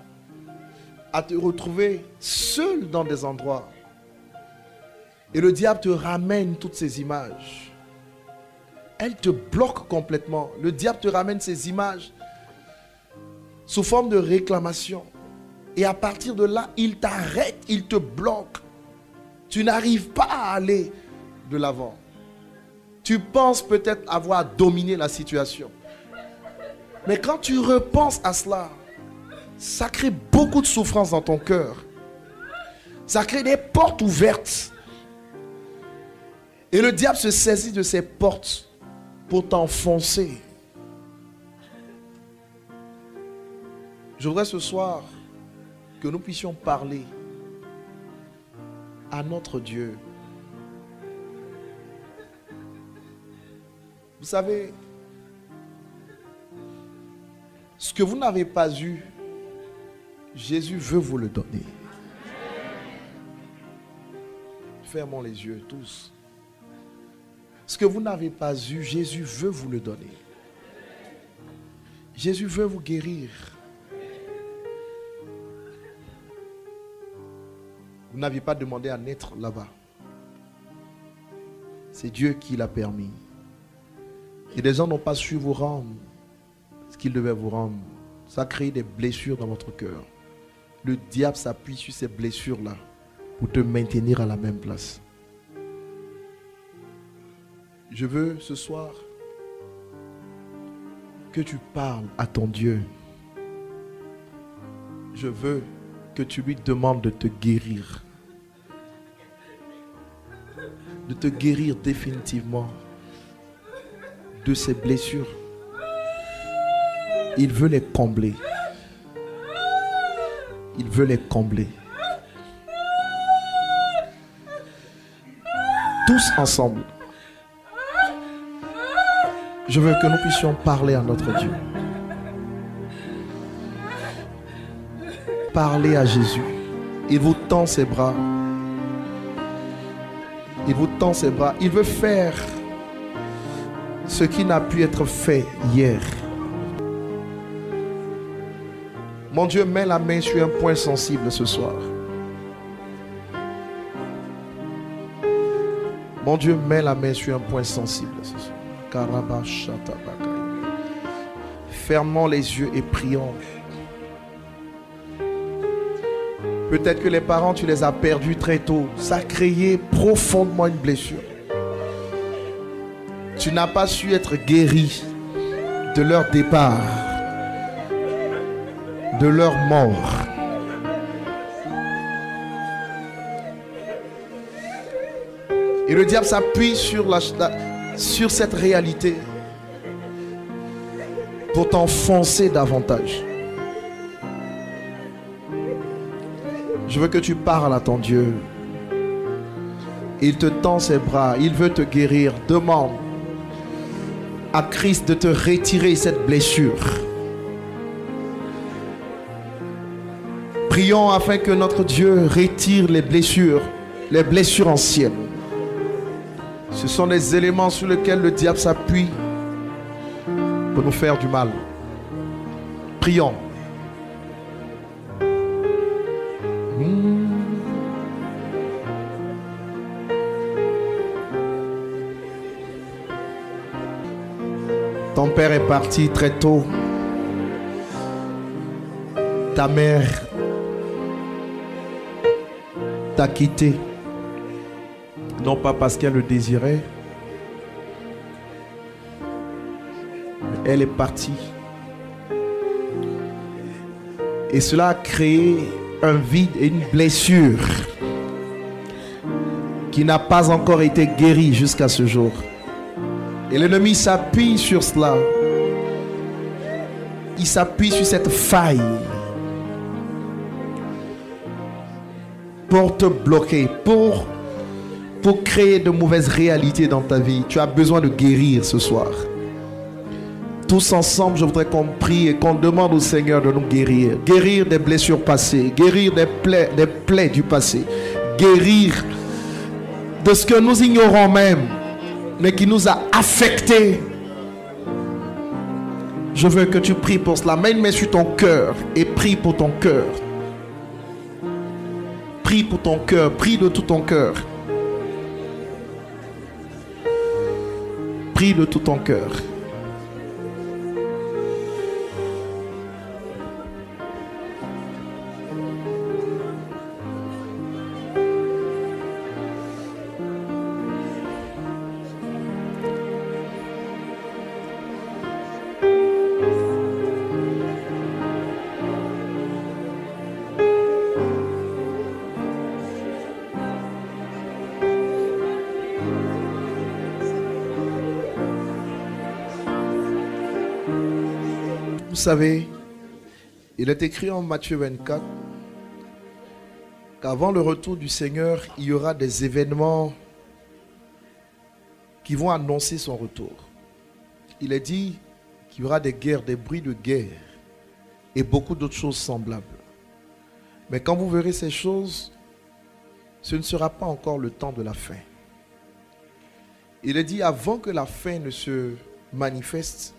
S4: à te retrouver seul dans des endroits. Et le diable te ramène toutes ces images. Elle te bloque complètement. Le diable te ramène ces images sous forme de réclamation. Et à partir de là, il t'arrête, il te bloque. Tu n'arrives pas à aller de l'avant. Tu penses peut-être avoir dominé la situation. Mais quand tu repenses à cela, ça crée beaucoup de souffrance dans ton cœur. Ça crée des portes ouvertes. Et le diable se saisit de ces portes pour t'enfoncer. Je voudrais ce soir que nous puissions parler à notre Dieu. Vous savez, ce que vous n'avez pas eu, Jésus veut vous le donner. Fermons les yeux tous. Ce que vous n'avez pas eu, Jésus veut vous le donner. Jésus veut vous guérir. Vous n'aviez pas demandé à naître là-bas. C'est Dieu qui l'a permis. Et les gens n'ont pas su vous rendre ce qu'ils devaient vous rendre. Ça a créé des blessures dans votre cœur. Le diable s'appuie sur ces blessures-là pour te maintenir à la même place. Je veux ce soir que tu parles à ton Dieu. Je veux que tu lui demandes de te guérir. De te guérir définitivement de ces blessures. Il veut les combler. Il veut les combler. Tous ensemble. Je veux que nous puissions parler à notre Dieu. Parlez à Jésus. Il vous tend ses bras. Il vous tend ses bras. Il veut faire ce qui n'a pu être fait hier. Mon Dieu, mets la main sur un point sensible ce soir. Mon Dieu, mets la main sur un point sensible ce soir. Fermons les yeux et prions. Peut-être que les parents, tu les as perdus très tôt. Ça a créé profondément une blessure. Tu n'as pas su être guéri de leur départ, de leur mort. Et le diable s'appuie sur cette réalité pour t'enfoncer davantage. Je veux que tu parles à ton Dieu. Il te tend ses bras. Il veut te guérir. Demande à Christ de te retirer cette blessure. Prions afin que notre Dieu retire les blessures anciennes. Ce sont des éléments sur lesquels le diable s'appuie pour nous faire du mal. Prions. Ton père est parti très tôt. Ta mère t'a quitté. Non pas parce qu'elle le désirait. Mais elle est partie. Et cela a créé un vide et une blessure qui n'a pas encore été guérie jusqu'à ce jour. Et l'ennemi s'appuie sur cela. Il s'appuie sur cette faille pour te bloquer, pour créer de mauvaises réalités dans ta vie. Tu as besoin de guérir ce soir. Tous ensemble, je voudrais qu'on prie et qu'on demande au Seigneur de nous guérir. Guérir des blessures passées, guérir des plaies du passé, guérir de ce que nous ignorons même, mais qui nous a affectés. Je veux que tu pries pour cela. Mets une main sur ton cœur et prie pour ton cœur. Prie pour ton cœur, prie de tout ton cœur. Prie de tout ton cœur. Vous savez, il est écrit en Matthieu 24 qu'avant le retour du Seigneur, il y aura des événements qui vont annoncer son retour. Il est dit qu'il y aura des guerres, des bruits de guerre et beaucoup d'autres choses semblables. Mais quand vous verrez ces choses, ce ne sera pas encore le temps de la fin. Il est dit avant que la fin ne se manifeste,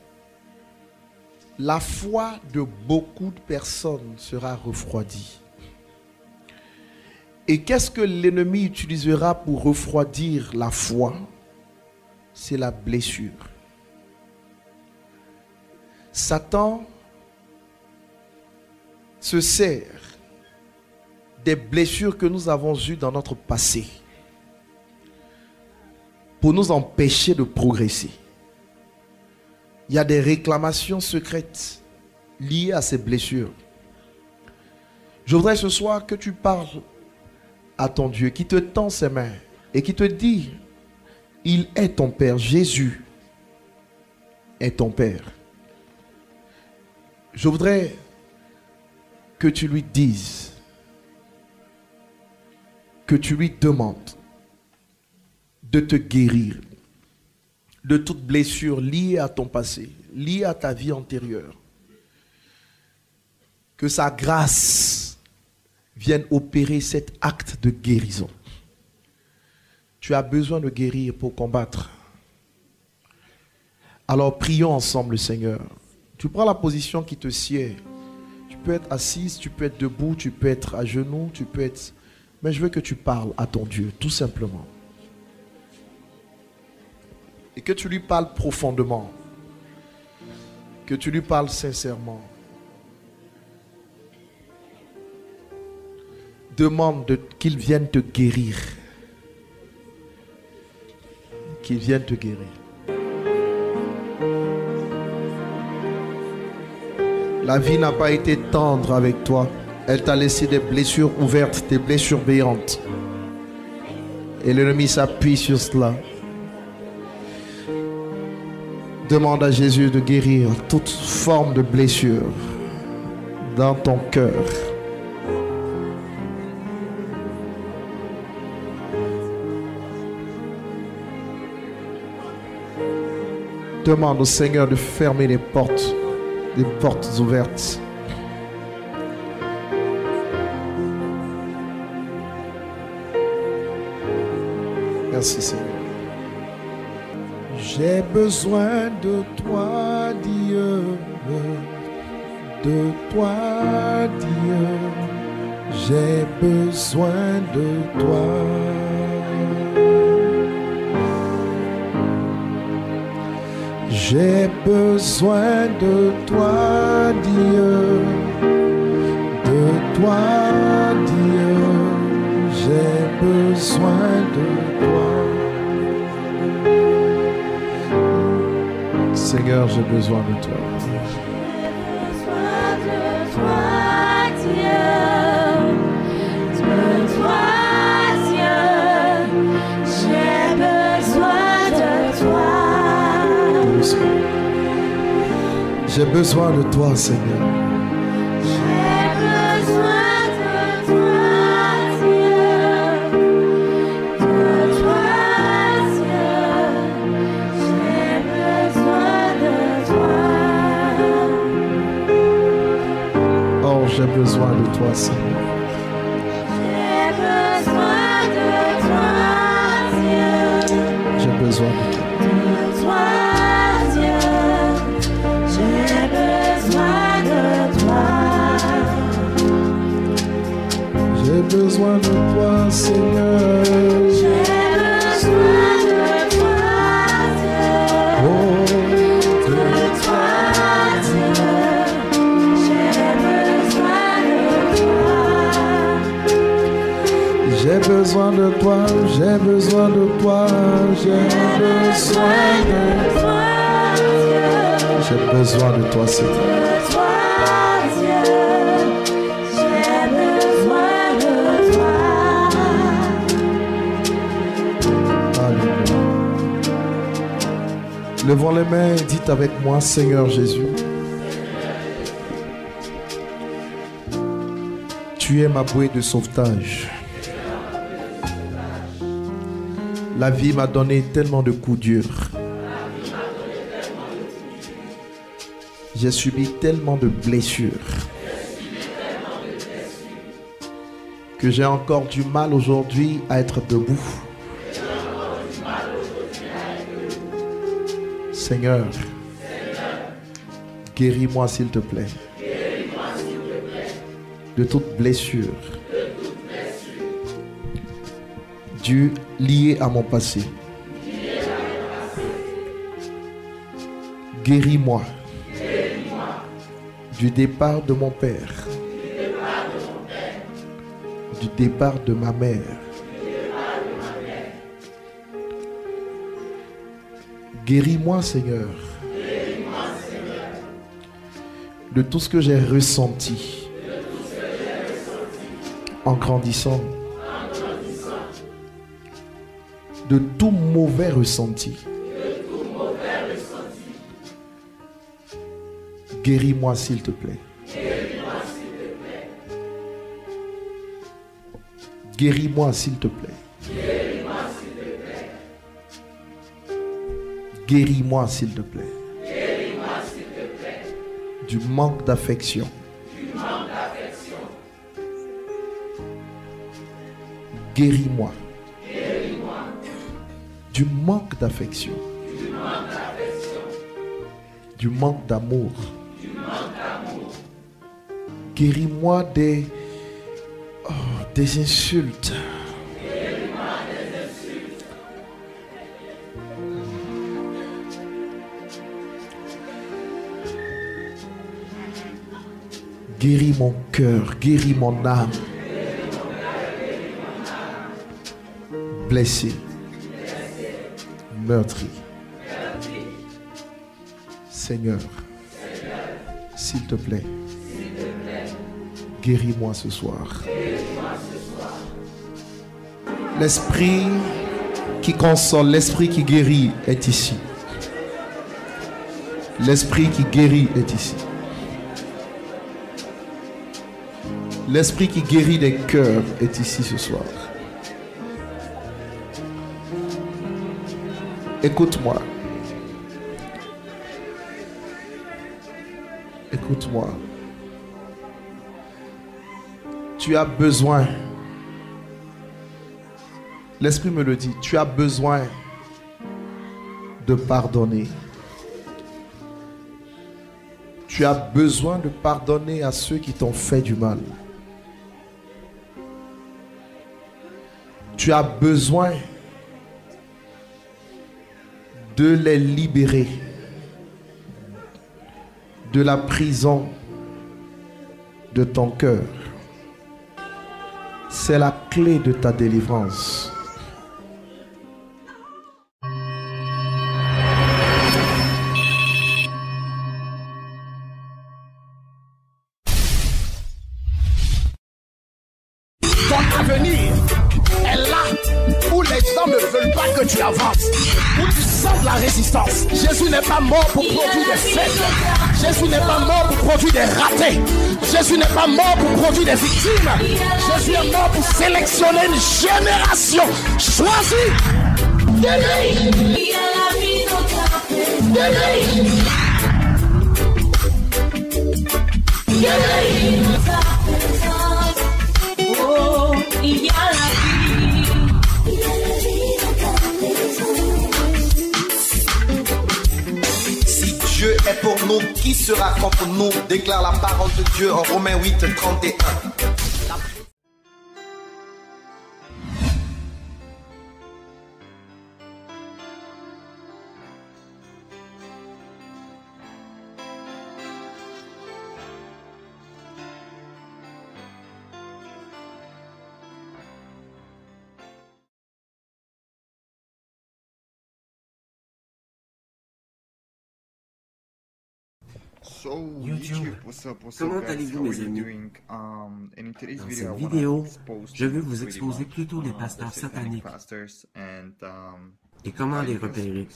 S4: la foi de beaucoup de personnes sera refroidie. Et qu'est-ce que l'ennemi utilisera pour refroidir la foi? C'est la blessure. Satan se sert des blessures que nous avons eues dans notre passé pour nous empêcher de progresser. Il y a des réclamations secrètes liées à ces blessures. Je voudrais ce soir que tu parles à ton Dieu qui te tend ses mains et qui te dit, il est ton Père, Jésus est ton Père. Je voudrais que tu lui dises, que tu lui demandes de te guérir de toute blessure liée à ton passé, liée à ta vie antérieure. Que sa grâce vienne opérer cet acte de guérison. Tu as besoin de guérir pour combattre. Alors prions ensemble le Seigneur. Tu prends la position qui te sied. Tu peux être assise, tu peux être debout, tu peux être à genoux, tu peux être... Mais je veux que tu parles à ton Dieu, tout simplement. Et que tu lui parles profondément. Que tu lui parles sincèrement. Demande qu'il vienne te guérir. Qu'il vienne te guérir. La vie n'a pas été tendre avec toi. Elle t'a laissé des blessures ouvertes, des blessures béantes. Et l'ennemi s'appuie sur cela. Demande à Jésus de guérir toute forme de blessure dans ton cœur. Demande au Seigneur de fermer les portes ouvertes. Merci Seigneur. J'ai besoin de toi, Dieu, de toi, Dieu. J'ai besoin de toi. J'ai besoin de toi, Dieu, de toi, Dieu. J'ai besoin de toi. Seigneur, j'ai besoin de toi. J'ai besoin de toi, Seigneur.
S1: J'ai besoin de toi, Dieu. De toi, Dieu. J'ai besoin de toi.
S4: Oh, j'ai besoin de toi, Seigneur.
S1: J'ai besoin de toi, Dieu.
S4: J'ai besoin de toi.
S1: De toi, Dieu. J'ai besoin de toi.
S4: J'ai besoin de toi, Seigneur.
S1: J'ai besoin de toi, Dieu.
S4: Oh,
S1: De toi, Dieu. J'ai besoin de toi.
S4: j'ai besoin de toi, j'ai besoin de toi, j'ai besoin de toi. J'ai besoin de toi, Seigneur.
S1: De toi, Dieu. J'ai besoin de toi.
S4: Alléluia. Levons les mains et dites avec moi, Seigneur Jésus, tu es ma bouée de sauvetage. La vie m'a donné tellement de coups durs. J'ai subi tellement de blessures que j'ai encore du mal aujourd'hui à être debout. Seigneur, guéris-moi s'il te plaît de toute blessure due liée à mon passé. Guéris-moi du départ de mon père, du départ de ma mère. Guéris-moi, Seigneur, de tout ce que j'ai ressenti en grandissant, de tout mauvais ressenti. Guéris-moi s'il te plaît. Guéris-moi s'il te plaît. Guéris-moi s'il te plaît. Du manque d'affection. Guéris-moi. Du manque d'affection. Du manque d'amour. Guéris-moi des insultes. Guéris mon cœur, guéris mon âme. Blessé, meurtri. Seigneur, s'il te plaît, guéris-moi ce soir. L'esprit qui console, l'esprit qui guérit est ici. L'esprit qui guérit est ici. L'esprit qui guérit des cœurs est ici ce soir. Écoute-moi. Écoute-moi. Tu as besoin. L'Esprit me le dit. Tu as besoin de pardonner. Tu as besoin de pardonner à ceux qui t'ont fait du mal. Tu as besoin de les libérer de la prison de ton cœur. C'est la clé de ta délivrance.
S3: Ton avenir est là où les gens ne veulent pas que tu avances, où tu sens de la résistance. Jésus n'est pas mort pour produire des faibles. Jésus n'est pas mort pour produire des ratés. Jésus n'est pas mort pour produire des victimes. Jésus est mort pour sélectionner une génération choisie.
S1: Oh, il y a la vie.
S5: Si Dieu est pour nous, qui sera contre nous? Déclare la parole de Dieu en Romains 8, 31.
S6: YouTube. Comment allez-vous mes amis? Dans cette vidéo, je veux vous exposer plutôt les pasteurs sataniques et comment les repérer.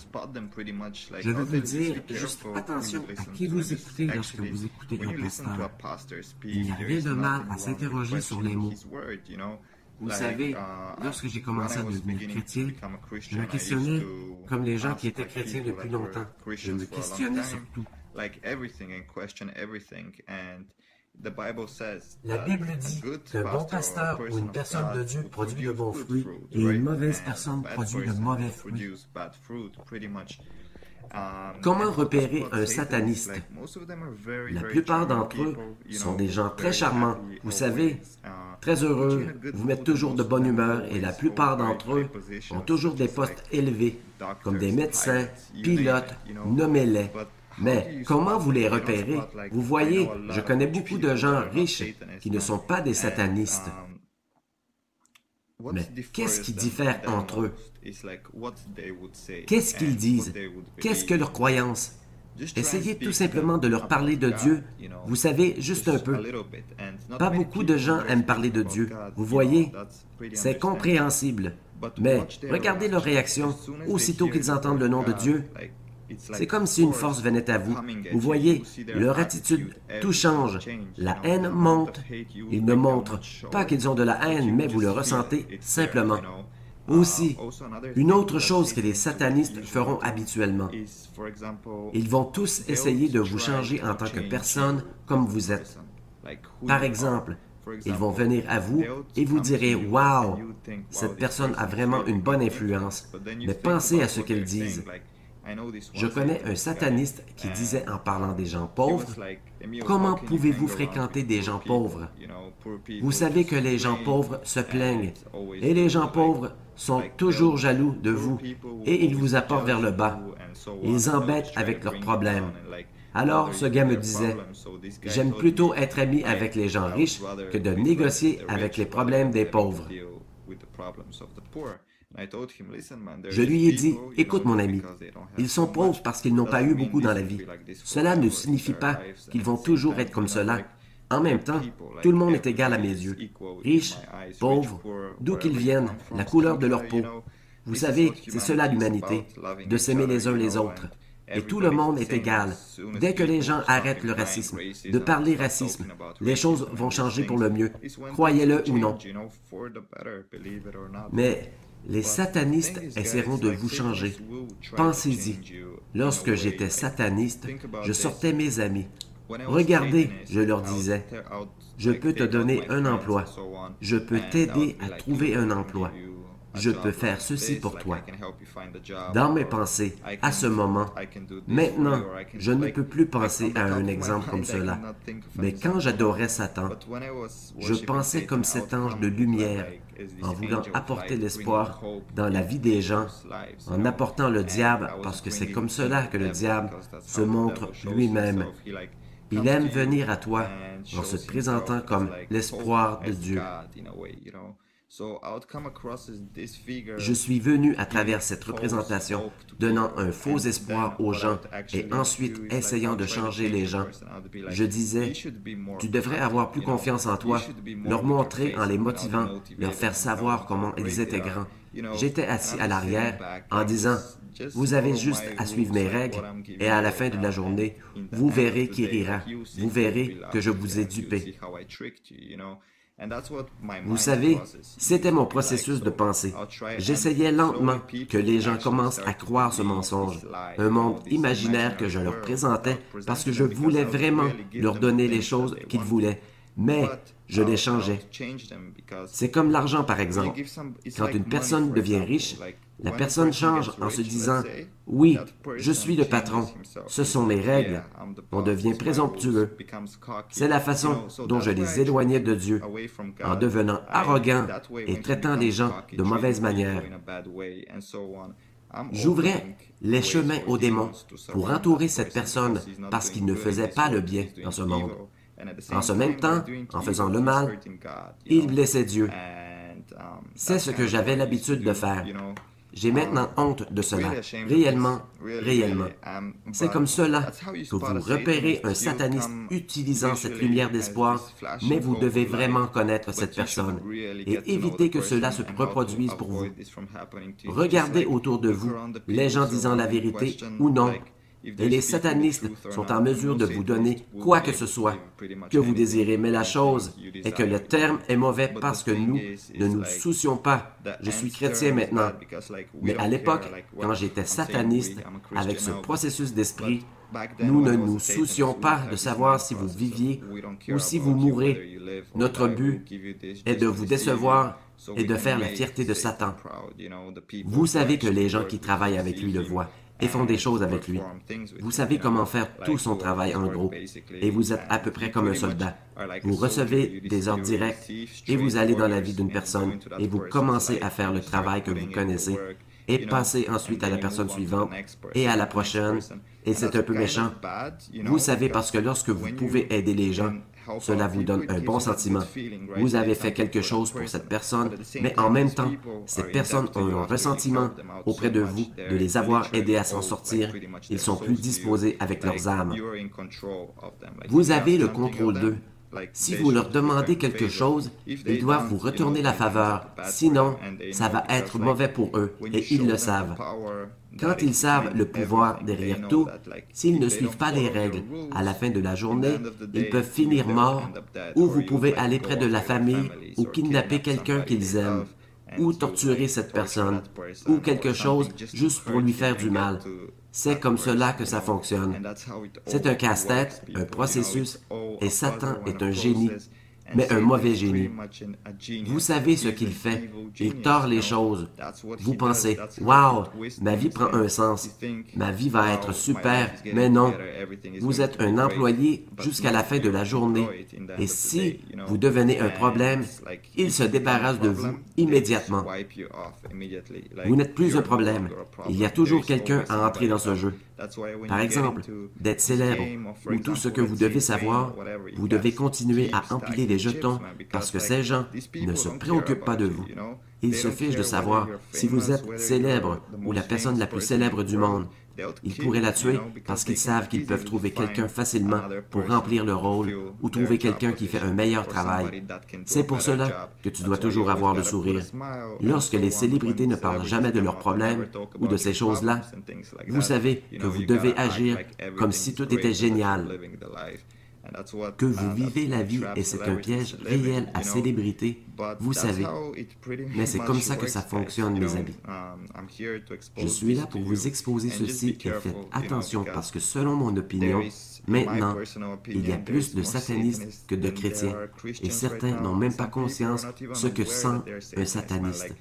S6: Je veux vous dire juste attention à qui vous écoutez lorsque vous écoutez un pasteur. Il n'y a rien de mal à s'interroger sur les mots. Vous savez, lorsque j'ai commencé à devenir chrétien, je me questionnais comme les gens qui étaient chrétiens depuis longtemps. Je me questionnais sur tout. La Bible dit qu'un bon pasteur ou une personne de Dieu produit de bons fruits et une mauvaise personne produit de mauvais fruits. Comment repérer un sataniste? La plupart d'entre eux sont des gens très charmants, vous savez, très heureux, vous mettent toujours de bonne humeur et la plupart d'entre eux ont toujours des postes élevés, comme des médecins, pilotes, nommez-les. Mais comment vous les repérez? Vous voyez, je connais beaucoup de gens riches qui ne sont pas des satanistes. Mais qu'est-ce qui diffère entre eux? Qu'est-ce qu'ils disent? Qu'est-ce que leur croyance? Essayez tout simplement de leur parler de Dieu. Vous savez, juste un peu. Pas beaucoup de gens aiment parler de Dieu. Vous voyez, c'est compréhensible. Mais regardez leur réaction aussitôt qu'ils entendent le nom de Dieu. C'est comme si une force venait à vous. Vous voyez, leur attitude, tout change. La haine monte. Ils ne montrent pas qu'ils ont de la haine, mais vous le ressentez simplement. Aussi, une autre chose que les satanistes feront habituellement, ils vont tous essayer de vous changer en tant que personne comme vous êtes. Par exemple, ils vont venir à vous et vous direz « Wow, cette personne a vraiment une bonne influence, mais pensez à ce qu'elles disent. » Je connais un sataniste qui disait en parlant des gens pauvres, « Comment pouvez-vous fréquenter des gens pauvres? Vous savez que les gens pauvres se plaignent, et les gens pauvres sont toujours jaloux de vous, et ils vous apportent vers le bas. Ils embêtent avec leurs problèmes. » Alors, ce gars me disait, « J'aime plutôt être ami avec les gens riches que de négocier avec les problèmes des pauvres. » Je lui ai dit, « Écoute mon ami, ils sont pauvres parce qu'ils n'ont pas eu beaucoup dans la vie. Cela ne signifie pas qu'ils vont toujours être comme cela. En même temps, tout le monde est égal à mes yeux. Riches, pauvres, d'où qu'ils viennent, la couleur de leur peau. Vous savez, c'est cela l'humanité, de s'aimer les uns les autres. Et tout le monde est égal. Dès que les gens arrêtent le racisme, de parler racisme, les choses vont changer pour le mieux, croyez-le ou non. Mais les satanistes essaieront de vous changer. Pensez-y. Lorsque j'étais sataniste, je sortais mes amis. Regardez, je leur disais, je peux te donner un emploi. Je peux t'aider à trouver un emploi. Je peux faire ceci pour toi. Dans mes pensées, à ce moment, maintenant, je ne peux plus penser à un exemple comme cela. Mais quand j'adorais Satan, je pensais comme cet ange de lumière, en voulant apporter l'espoir dans la vie des gens, en apportant le diable, parce que c'est comme cela que le diable se montre lui-même. Il aime venir à toi en se présentant comme l'espoir de Dieu. Je suis venu à travers cette représentation, donnant un faux espoir aux gens et ensuite essayant de changer les gens. Je disais, tu devrais avoir plus confiance en toi, leur montrer en les motivant, leur faire savoir comment ils étaient grands. J'étais assis à l'arrière en disant, vous avez juste à suivre mes règles et à la fin de la journée, vous verrez qui rira, vous verrez que je vous ai dupé. Vous savez, c'était mon processus de pensée. J'essayais lentement que les gens commencent à croire ce mensonge, un monde imaginaire que je leur présentais parce que je voulais vraiment leur donner les choses qu'ils voulaient, mais je les changeais. C'est comme l'argent, par exemple. Quand une personne devient riche, la personne change en se disant « Oui, je suis le patron, ce sont mes règles. » On devient présomptueux. C'est la façon dont je les éloignais de Dieu, en devenant arrogant et traitant les gens de mauvaise manière. J'ouvrais les chemins aux démons pour entourer cette personne parce qu'il ne faisait pas le bien dans ce monde. En ce même temps, en faisant le mal, il blessait Dieu. C'est ce que j'avais l'habitude de faire. J'ai maintenant honte de cela, réellement. C'est comme cela que vous repérez un sataniste utilisant cette lumière d'espoir, mais vous devez vraiment connaître cette personne et éviter que cela se reproduise pour vous. Regardez autour de vous, les gens disant la vérité ou non, et les satanistes sont en mesure de vous donner quoi que ce soit que vous désirez. Mais la chose est que le terme est mauvais parce que nous ne nous soucions pas. Je suis chrétien maintenant. Mais à l'époque, quand j'étais sataniste, avec ce processus d'esprit, nous ne nous soucions pas de savoir si vous viviez ou si vous mourrez. Notre but est de vous décevoir et de faire la fierté de Satan. Vous savez que les gens qui travaillent avec lui le voient et font des choses avec lui. Vous savez comment faire tout son travail en gros, et vous êtes à peu près comme un soldat. Vous recevez des ordres directs, et vous allez dans la vie d'une personne, et vous commencez à faire le travail que vous connaissez, et passez ensuite à la personne suivante et à la prochaine. Et c'est un peu méchant. Vous savez, parce que lorsque vous pouvez aider les gens, cela vous donne un bon sentiment. Vous avez fait quelque chose pour cette personne, mais en même temps, cette personne a un ressentiment auprès de vous de les avoir aidés à s'en sortir. Ils sont plus disposés avec leurs âmes. Vous avez le contrôle d'eux. Si vous leur demandez quelque chose, ils doivent vous retourner la faveur. Sinon, ça va être mauvais pour eux, et ils le savent. Quand ils savent le pouvoir derrière tout, s'ils ne suivent pas les règles, à la fin de la journée, ils peuvent finir morts, ou vous pouvez aller près de la famille, ou kidnapper quelqu'un qu'ils aiment, ou torturer cette personne, ou quelque chose juste pour lui faire du mal. C'est comme cela que ça fonctionne. C'est un casse-tête, un processus, et Satan est un génie, mais un mauvais génie. Vous savez ce qu'il fait. Il tord les choses. Vous pensez, « Wow, ma vie prend un sens. Ma vie va être super. » Mais non. Vous êtes un employé jusqu'à la fin de la journée. Et si vous devenez un problème, il se débarrasse de vous immédiatement. Vous n'êtes plus un problème. Il y a toujours quelqu'un à entrer dans ce jeu. Par exemple, d'être célèbre, ou tout ce que vous devez savoir, vous devez continuer à empiler les jetons parce que ces gens ne se préoccupent pas de vous. Ils se fichent de savoir si vous êtes célèbre ou la personne la plus célèbre du monde. Ils pourraient la tuer parce qu'ils savent qu'ils peuvent trouver quelqu'un facilement pour remplir le rôle ou trouver quelqu'un qui fait un meilleur travail. C'est pour cela que tu dois toujours avoir le sourire. Lorsque les célébrités ne parlent jamais de leurs problèmes ou de ces choses-là, vous savez que vous devez agir comme si tout était génial. Que vous vivez la vie et c'est un piège réel à célébrité, vous savez. Mais c'est comme ça que ça fonctionne, mes amis. Je suis là pour vous exposer ceci et faites attention parce que selon mon opinion, maintenant, il y a plus de satanistes que de chrétiens et certains n'ont même pas conscience ce que sent un sataniste.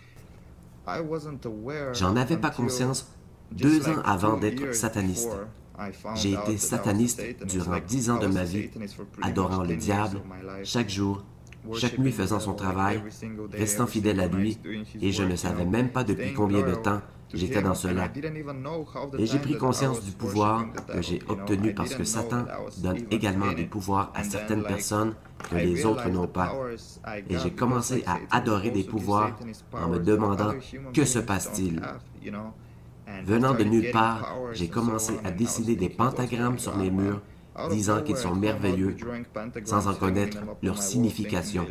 S6: J'en avais pas conscience 2 ans avant d'être sataniste. J'ai été sataniste durant 10 ans de ma vie, adorant le diable, chaque jour, chaque nuit faisant son travail, restant fidèle à lui, et je ne savais même pas depuis combien de temps j'étais dans cela. Et j'ai pris conscience du pouvoir que j'ai obtenu parce que Satan donne également des pouvoirs à certaines personnes que les autres n'ont pas. Et j'ai commencé à adorer des pouvoirs en me demandant « Que se passe-t-il » Venant de nulle part, j'ai commencé à dessiner des pentagrammes sur les murs, disant qu'ils sont merveilleux, sans en connaître leur signification.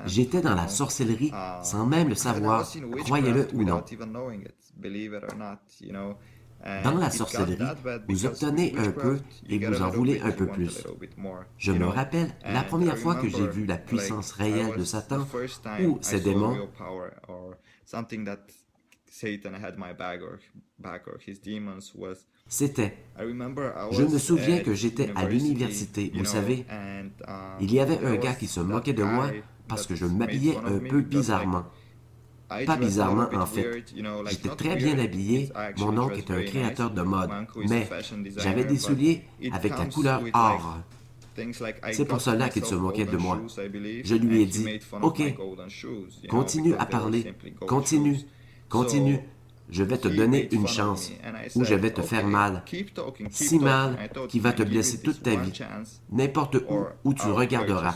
S6: J'étais dans la sorcellerie sans même le savoir, croyez-le ou non. Dans la sorcellerie, vous obtenez un peu et vous en voulez un peu plus. Je me rappelle la première fois que j'ai vu la puissance réelle de Satan ou ses démons. C'était, je me souviens que j'étais à l'université, vous savez, il y avait un gars qui se moquait de moi parce que je m'habillais un peu bizarrement. Pas bizarrement, en fait. J'étais très bien habillé, mon oncle est un créateur de mode, mais j'avais des souliers avec la couleur or. C'est pour cela qu'il se moquait de moi. Je lui ai dit, « Ok, continue à parler, continue. Continue, je vais te donner une chance, ou je vais te faire mal, si mal qu'il va te blesser toute ta vie, n'importe où tu regarderas. »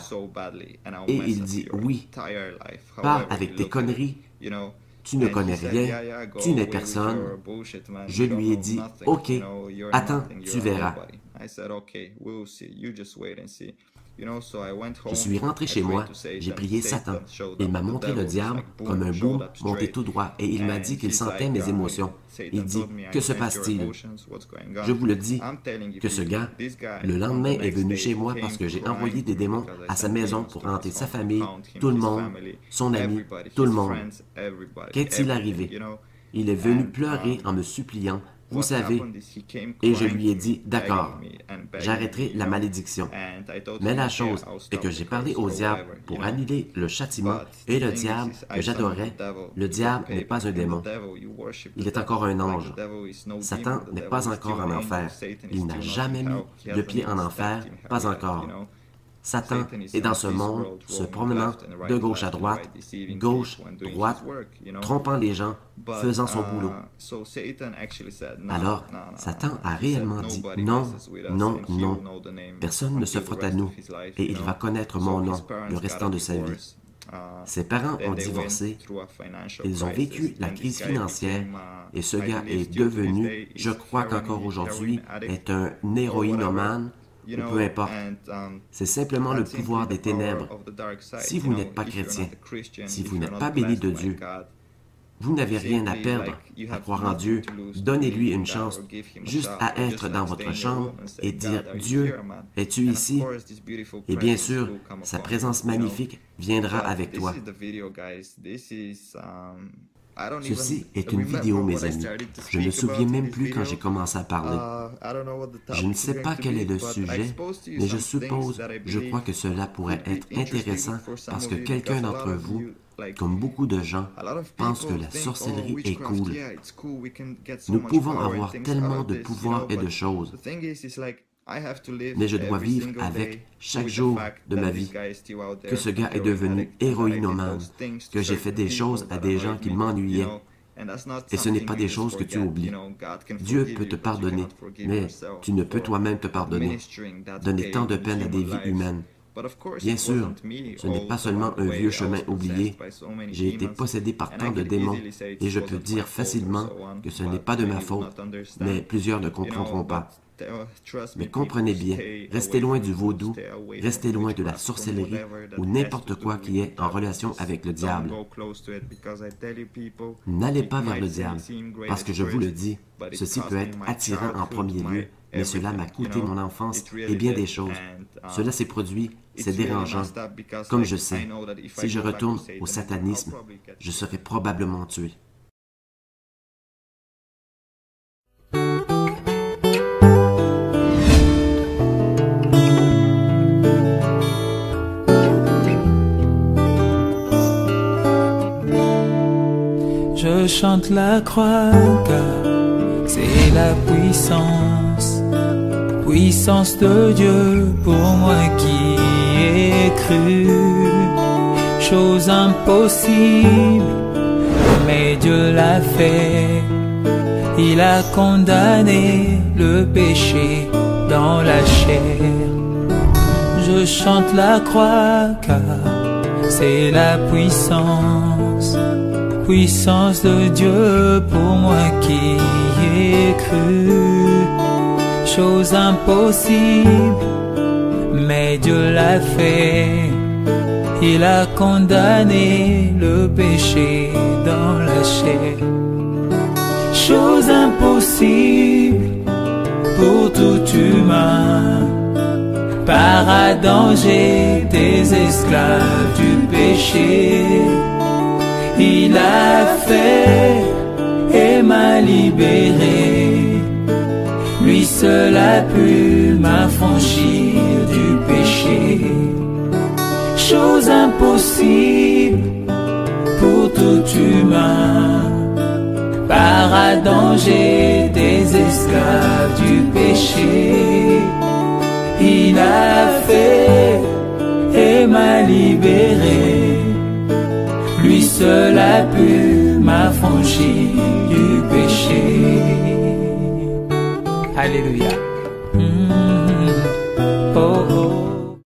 S6: Et il dit, « Oui, parle avec tes conneries, tu ne connais rien, tu n'es personne. » Je lui ai dit, « Ok, attends, tu verras. » Je suis rentré chez moi, j'ai prié Satan. Il m'a montré le diable comme un boom monté tout droit et il m'a dit qu'il sentait mes émotions. Il dit, « Que se passe-t-il? » Je vous le dis que ce gars, le lendemain est venu chez moi parce que j'ai envoyé des démons à sa maison pour hanter sa famille, tout le monde, son ami, tout le monde. Qu'est-il arrivé? Il est venu pleurer en me suppliant. Vous savez, et je lui ai dit, d'accord, j'arrêterai la malédiction. Mais la chose est que j'ai parlé au diable pour annuler le châtiment et le diable que j'adorais, le diable n'est pas un démon. Il est encore un ange. Satan n'est pas encore en enfer. Il n'a jamais mis le pied en enfer, pas encore. Satan est dans ce monde, se promenant de gauche à droite, trompant les gens, faisant son boulot. Alors, Satan a réellement dit, non, non, non, personne ne se frotte à nous, et il va connaître mon nom le restant de sa vie. Ses parents ont divorcé, ils ont vécu la crise financière, et ce gars est devenu, je crois qu'encore aujourd'hui, est un héroïnomane, ou peu importe. C'est simplement le pouvoir des ténèbres. Si vous n'êtes pas chrétien, si vous n'êtes pas béni de Dieu, vous n'avez rien à perdre à croire en Dieu. Donnez-lui une chance, juste à être dans votre chambre et dire « Dieu, es-tu ici? » Et bien sûr, sa présence magnifique viendra avec toi. Ceci est une vidéo, mes amis. Je ne me souviens même plus quand j'ai commencé à parler. Je ne sais pas quel est le sujet, mais je suppose, je crois que cela pourrait être intéressant parce que quelqu'un d'entre vous, comme beaucoup de gens, pense que la sorcellerie est cool. Nous pouvons avoir tellement de pouvoirs et de choses. Mais je dois vivre avec chaque jour de ma vie que ce gars est devenu héroïnomane, que j'ai fait des choses à des gens qui m'ennuyaient. Et ce n'est pas des choses que tu oublies. Dieu peut te pardonner, mais tu ne peux toi-même te pardonner. Donner tant de peine à des vies humaines. Bien sûr, ce n'est pas seulement un vieux chemin oublié. J'ai été possédé par tant de démons et je peux dire facilement que ce n'est pas de ma faute, mais plusieurs ne comprendront pas. Mais comprenez bien, restez loin du vaudou, restez loin de la sorcellerie ou n'importe quoi qui est en relation avec le diable. N'allez pas vers le diable, parce que je vous le dis, ceci peut être attirant en premier lieu, mais cela m'a coûté mon enfance et bien des choses. Cela s'est produit, c'est dérangeant. Comme je sais, si je retourne au satanisme, je serai probablement tué.
S1: Je chante la croix car c'est la puissance de Dieu pour moi qui ai cru. Chose impossible, mais Dieu l'a fait. Il a condamné le péché dans la chair. Je chante la croix car c'est la puissance de Dieu pour moi qui ai cru. Chose impossible, mais Dieu l'a fait. Il a condamné le péché dans la chair. Chose impossible pour tout humain. Par Adam j'étais esclave du péché. Il a fait et m'a libéré. Lui seul a pu m'affranchir du péché. Chose impossible pour tout humain. Par Adam j'étais esclave du péché. Il a fait et m'a libéré. Lui seul a pu m'affranchir du péché. Alléluia.